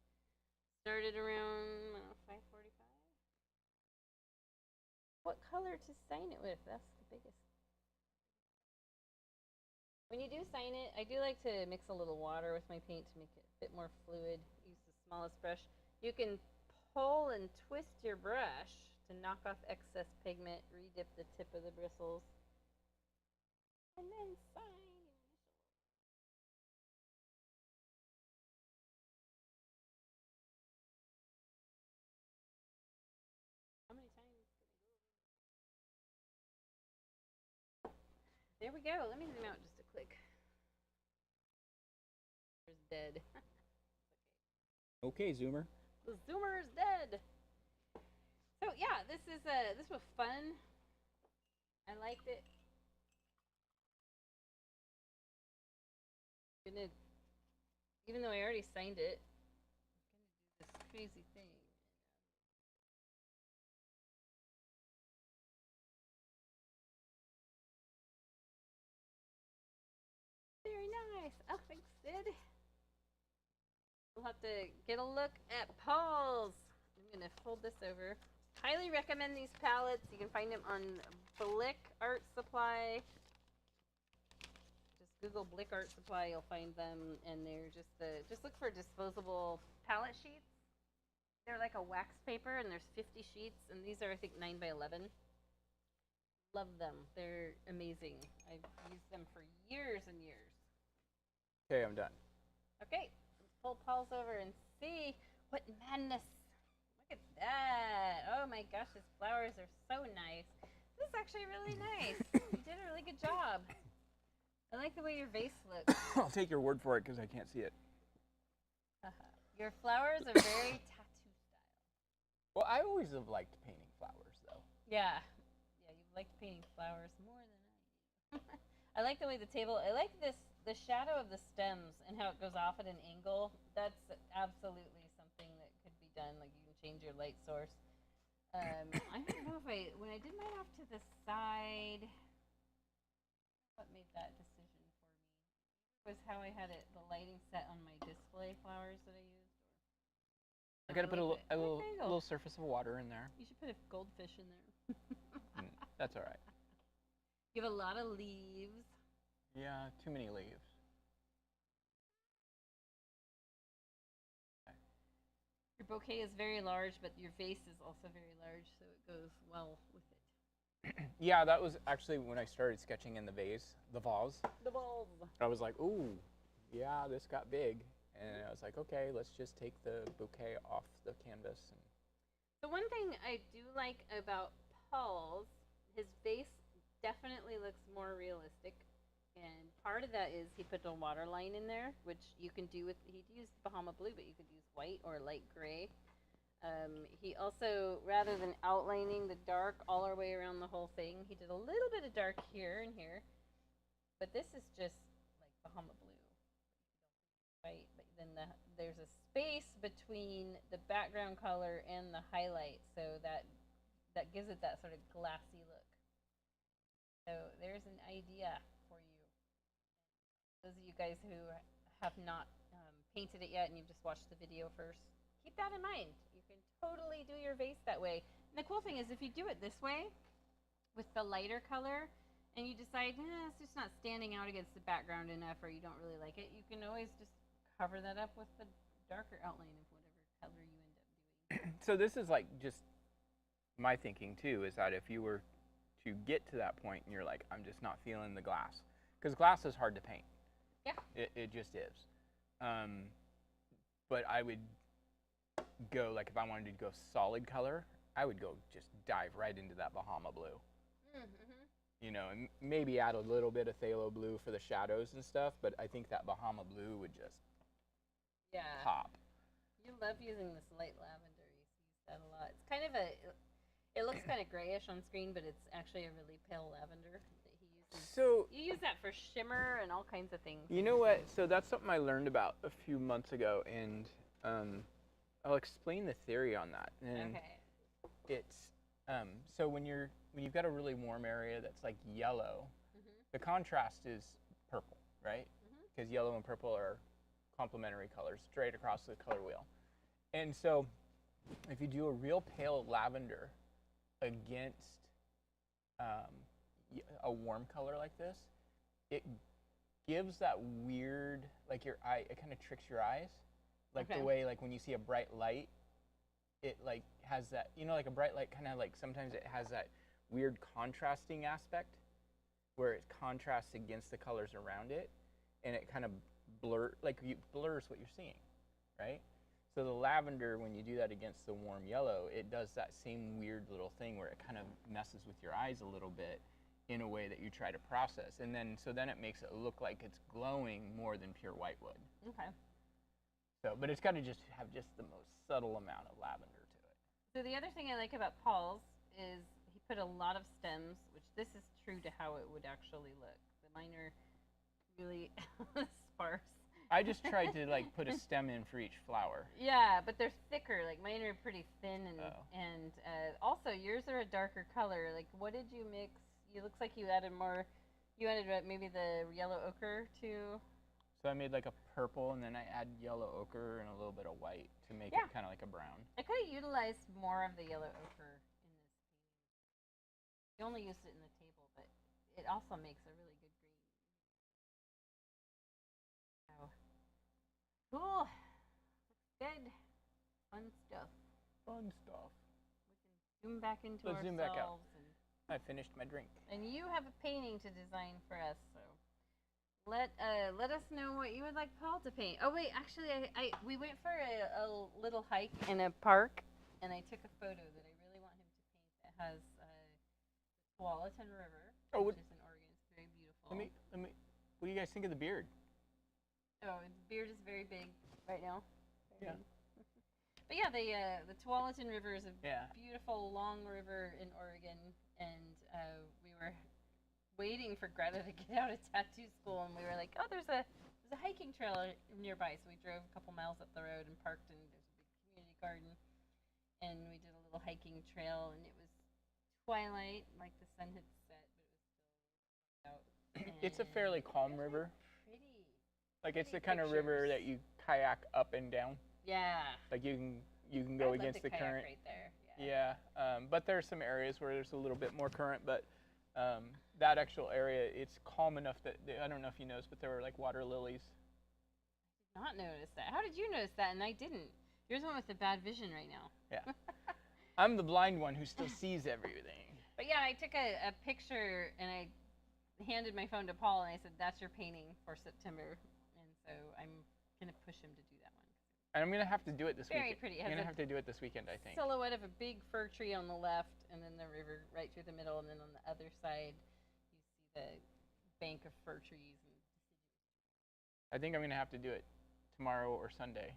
started around 5:45. What color to sign it with? That's the biggest. When you do sign it, I do like to mix a little water with my paint to make it a bit more fluid. Use the smallest brush. You can pull and twist your brush to knock off excess pigment, redip the tip of the bristles, and then sign your initials. How many times can I go over? There we go. Let me zoom out just a click. There's dead. Okay, Zoomer. The Zoomer is dead. So yeah, this was fun. I liked it. Even though I already signed it, I'm gonna do this crazy thing. Very nice. Oh, thanks, Sid. We'll have to get a look at Paul's. I'm gonna fold this over. Highly recommend these palettes. You can find them on Blick Art Supply. Just Google Blick Art Supply, you'll find them, and they're just look for disposable palette sheets. They're like a wax paper, and there's 50 sheets, and these are I think 9 by 11. Love them. They're amazing. I've used them for years and years. Okay, I'm done. Okay, let's pull Paul's over and see what madness. Look at that. Oh my gosh, his flowers are so nice. This is actually really nice. You did a really good job. I like the way your vase looks. I'll take your word for it because I can't see it. Your flowers are very tattoo style. Well, I always have liked painting flowers, though. Yeah. Yeah, you've liked painting flowers more than I do. I like the way the table, I like the shadow of the stems and how it goes off at an angle. That's absolutely something that could be done. Like you can change your light source. I don't know if when I did mine off to the side, what made that decision for me was how I had the lighting set on my display flowers that I used. I gotta put a little surface of water in there. You should put a goldfish in there. That's all right. You have a lot of leaves. Yeah, too many leaves. Okay. Your bouquet is very large, but your vase is also very large, so it goes well with it. Yeah, that was actually when I started sketching in the vase. The vase. I was like, ooh, yeah, this got big. And I was like, okay, let's just take the bouquet off the canvas. The one thing I do like about Paul's, his vase definitely looks more realistic. And part of that is he put a water line in there, which you can do with, he used Bahama Blue, but you could use white or light gray. He also, rather than outlining the dark all our way around the whole thing, he did a little bit of dark here and here. But this is just like Bahama Blue. Right, but then there's a space between the background color and the highlight, so that gives it that sort of glassy look. So there's an idea for you. Those of you guys who have not painted it yet and you've just watched the video first, keep that in mind. You can totally do your vase that way. And the cool thing is if you do it this way with the lighter color and you decide, it's just not standing out against the background enough or you don't really like it, you can always just cover that up with the darker outline of whatever color you end up doing. So this is like just my thinking too, is that if you were to get to that point and you're like, I'm just not feeling the glass, because glass is hard to paint. Yeah. It just is. But I would go, like if I wanted to go solid color, I would go just dive right into that Bahama Blue. Mm-hmm. You know, and maybe add a little bit of Phthalo Blue for the shadows and stuff, but I think that Bahama Blue would just pop. You love using this light lavender. You use that a lot. It's kind of it looks kind of grayish on screen, but it's actually a really pale lavender that he uses. So you use that for shimmer and all kinds of things. You know what? So that's something I learned about a few months ago, and I'll explain the theory on that. And okay. It's so when you've got a really warm area that's like yellow, the contrast is purple, right? Because yellow and purple are complementary colors straight across the color wheel. And so if you do a real pale lavender against a warm color like this, it gives that weird, like your eye, it kind of tricks your eyes. Like the way, like when you see a bright light, it like has that, you know, like a bright light kind of like sometimes it has that weird contrasting aspect where it contrasts against the colors around it, and it kind of blurs what you're seeing, right? So the lavender, when you do that against the warm yellow, it does that same weird little thing where it kind of messes with your eyes a little bit in a way that you try to process, and then it makes it look like it's glowing more than pure white would. Okay. So, but it's got to just have just the most subtle amount of lavender to it. So the other thing I like about Paul's is he put a lot of stems, which this is true to how it would actually look. The mine are really sparse. I just tried to like put a stem in for each flower. Yeah, but they're thicker. Like mine are pretty thin, and also yours are a darker color. Like what did you mix? It looks like you added more. You added maybe the yellow ochre too. So I made like a purple, and then I add yellow ochre and a little bit of white to make it kind of like a brown. I could have utilized more of the yellow ochre in this painting. You only used it in the table, but it also makes a really good green. So, cool. Looks good. Fun stuff. Fun stuff. We can zoom back into Let's ourselves. Zoom back out. I finished my drink. And you have a painting to design for us, so. Let us know what you would like Paul to paint. Oh wait, actually, we went for a little hike in a park, and I took a photo that I really want him to paint. That has the Tualatin River, which is in Oregon. It's very beautiful. What do you guys think of the beard? Oh, the beard is very big right now. Yeah. But yeah, the Tualatin River is a Yeah. beautiful, long river in Oregon, and we were waiting for Greta to get out of tattoo school, and we were like, oh, there's a hiking trail nearby, so we drove a couple miles up the road and parked, and there's a big community garden, and we did a little hiking trail, and it was twilight, like the sun had set, but it was still out. It's a fairly calm river. Pretty. Like it's the kind of river that you kayak up and down. Yeah. Like you can go against the current. Right there. Yeah. But there's some areas where there's a little bit more current, but that actual area, it's calm enough that I don't know if you noticed, but there were like water lilies. I did not notice that. How did you notice that? And I didn't. You're the one with the bad vision right now. Yeah. I'm the blind one who still sees everything. But yeah, I took a picture and I handed my phone to Paul and I said, "That's your painting for September." And so I'm gonna push him to do that one. And I'm gonna have to do it this weekend. Very pretty. I'm gonna have to do it this weekend, I think. Silhouette of a big fir tree on the left, and then the river right through the middle, and then on the other side, you see the bank of fir trees. I think I'm gonna have to do it tomorrow or Sunday.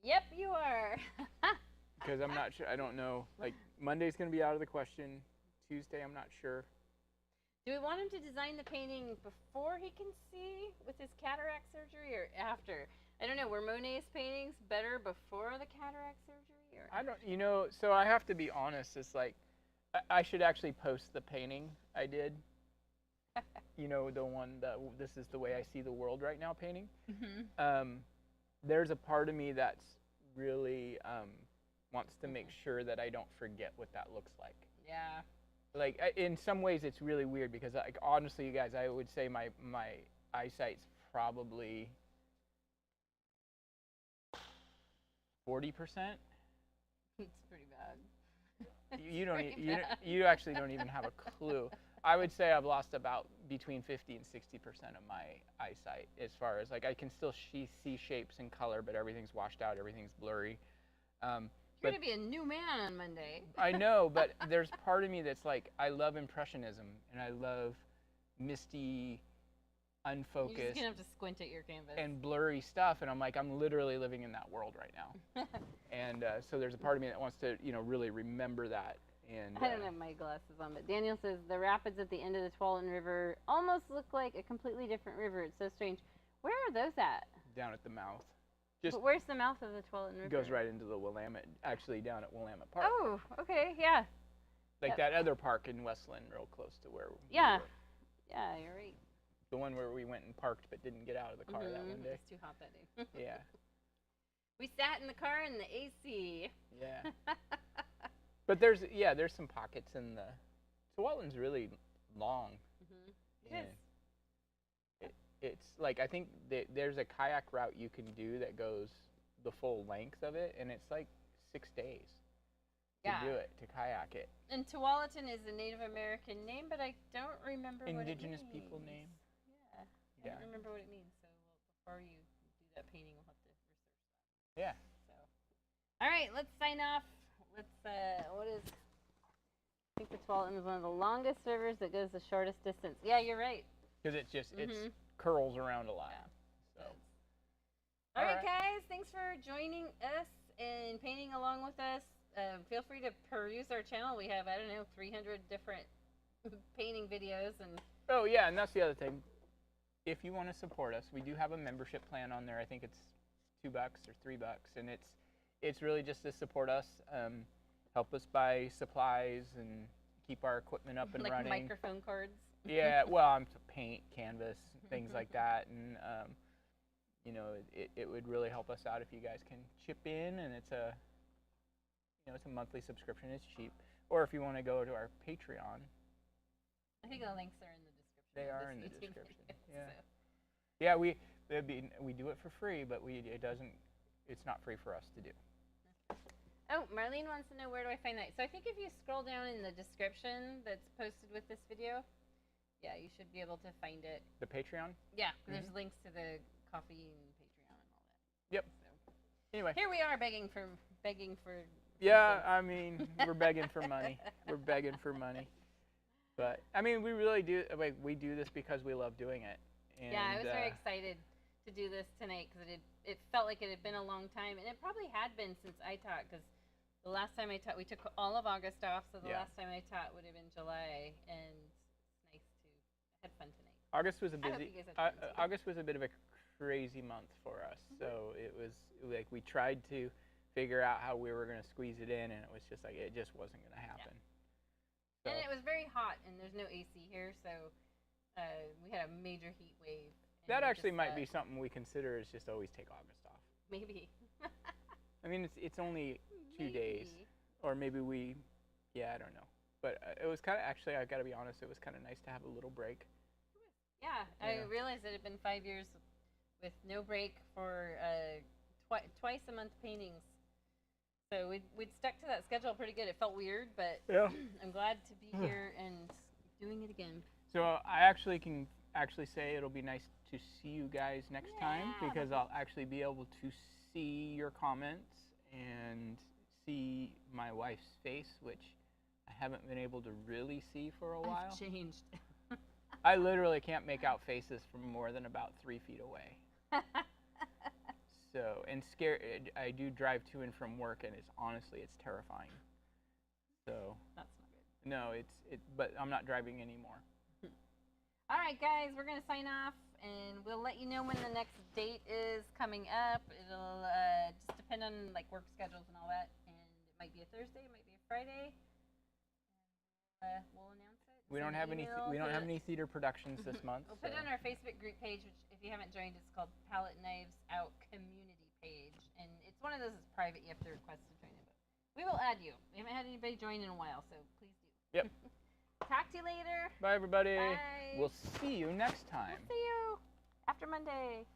Yep, you are. Because I'm not sure. I don't know. Like Monday's gonna be out of the question. Tuesday, I'm not sure. Do we want him to design the painting before he can see with his cataract surgery or after? I don't know. Were Monet's paintings better before the cataract surgery? Or? I don't, you know, so I have to be honest. It's like, I should actually post the painting I did. You know, the one that this is the way I see the world right now painting. Mm-hmm. There's a part of me that's really wants to make sure that I don't forget what that looks like. Yeah. Like, in some ways it's really weird because, like, honestly, you guys, I would say my eyesight's probably 40%. It's pretty bad. You actually don't even have a clue. I would say I've lost about between 50 and 60% of my eyesight as far as, like, I can still see shapes and color, but everything's washed out, everything's blurry. You're going to be a new man on Monday. I know, but there's part of me that's like, I love Impressionism, and I love misty, unfocused, You're just going to have to squint at your canvas. And blurry stuff, and I'm like, I'm literally living in that world right now. And so there's a part of me that wants to, you know, really remember that. And I don't have my glasses on, but Daniel says the rapids at the end of the Tualatin River almost look like a completely different river. It's so strange. Where are those at? Down at the mouth. But where's the mouth of the Tualatin River? It goes right into the Willamette, actually down at Willamette Park. Oh, okay, yeah. Like that other park in Westland, real close to where we Yeah. were. Yeah, you're right. The one where we went and parked but didn't get out of the car that one day. It was too hot that day. Yeah. We sat in the car in the AC. Yeah. But there's some pockets in the Tualatin's really long. Mm-hmm. It is. It's like, I think there's a kayak route you can do that goes the full length of it, and it's like 6 days to do it, to kayak it. And Tualatin is a Native American name, but I don't remember Indigenous what it means. people name. Yeah, I don't remember what it means, so before you do that painting, we'll have to research that. Yeah. So, all right, let's sign off. I think the Tualatin is one of the longest rivers that goes the shortest distance. Yeah, you're right. Because it's just, it curls around a lot. Yeah. So. All right, guys, thanks for joining us and painting along with us. Feel free to peruse our channel. We have, 300 different painting videos. Oh, yeah, and that's the other thing. If you want to support us, we do have a membership plan on there. I think it's $2 or $3, and it's really just to support us, help us buy supplies and keep our equipment up and running. Like microphone cords. Yeah, well, I'm to paint, canvas, things like that, and you know, it would really help us out if you guys can chip in, and it's a monthly subscription. It's cheap. Or if you want to go to our Patreon. I think the links are in the description. They are in the description. Video, Yeah. so. Yeah, we do it for free, but it's not free for us to do. Oh, Marlene wants to know, where do I find that? So I think if you scroll down in the description that's posted with this video, yeah, you should be able to find it. The Patreon? Yeah, there's links to the coffee and Patreon and all that. Yep. So. Anyway. Here we are begging for. Yeah, I mean, we're begging for money. We're begging for money. But I mean, we really do. Like, we do this because we love doing it, And, yeah, I was very excited to do this tonight because it felt like it had been a long time, and it probably had been since I taught, because the last time I taught, we took all of August off, so the Yeah. last time I taught would have been July, and it's nice to have fun tonight. August was a I hope busy. you guys had fun too. August was a bit of a crazy month for us. So it was like we tried to figure out how we were going to squeeze it in, and it was just like it just wasn't going to happen. Yeah. And it was very hot, and there's no AC here, so we had a major heat wave. That actually might be something we consider, is just always take August off. Maybe. I mean, it's only 2 days, or maybe I don't know. But it was kind of, actually, I got to be honest, it was kind of nice to have a little break. Yeah, I realized it had been 5 years with no break for twice a month paintings. So we'd stuck to that schedule pretty good. It felt weird, but Yeah. I'm glad to be here and doing it again. So I actually can say it'll be nice to see you guys next time, because I'll actually be able to see your comments and see my wife's face, which I haven't been able to really see for a while. I've changed. I literally can't make out faces from more than about 3 feet away. So, and I do drive to and from work, and it's terrifying. So. That's not good. No, but I'm not driving anymore. All right, guys, we're going to sign off, and we'll let you know when the next date is coming up. It'll just depend on like work schedules and all that, and it might be a Thursday, it might be a Friday. And we'll announce it. We don't have any theater productions this month. We'll put it on our Facebook group page, which if you haven't joined, it's called Palette Knives Out Community Page, and it's one of those that's private. You have to request to join it, but we will add you. We haven't had anybody join in a while, so please do. Yep. Talk to you later. Bye, everybody. Bye. We'll see you next time. We'll see you after Monday.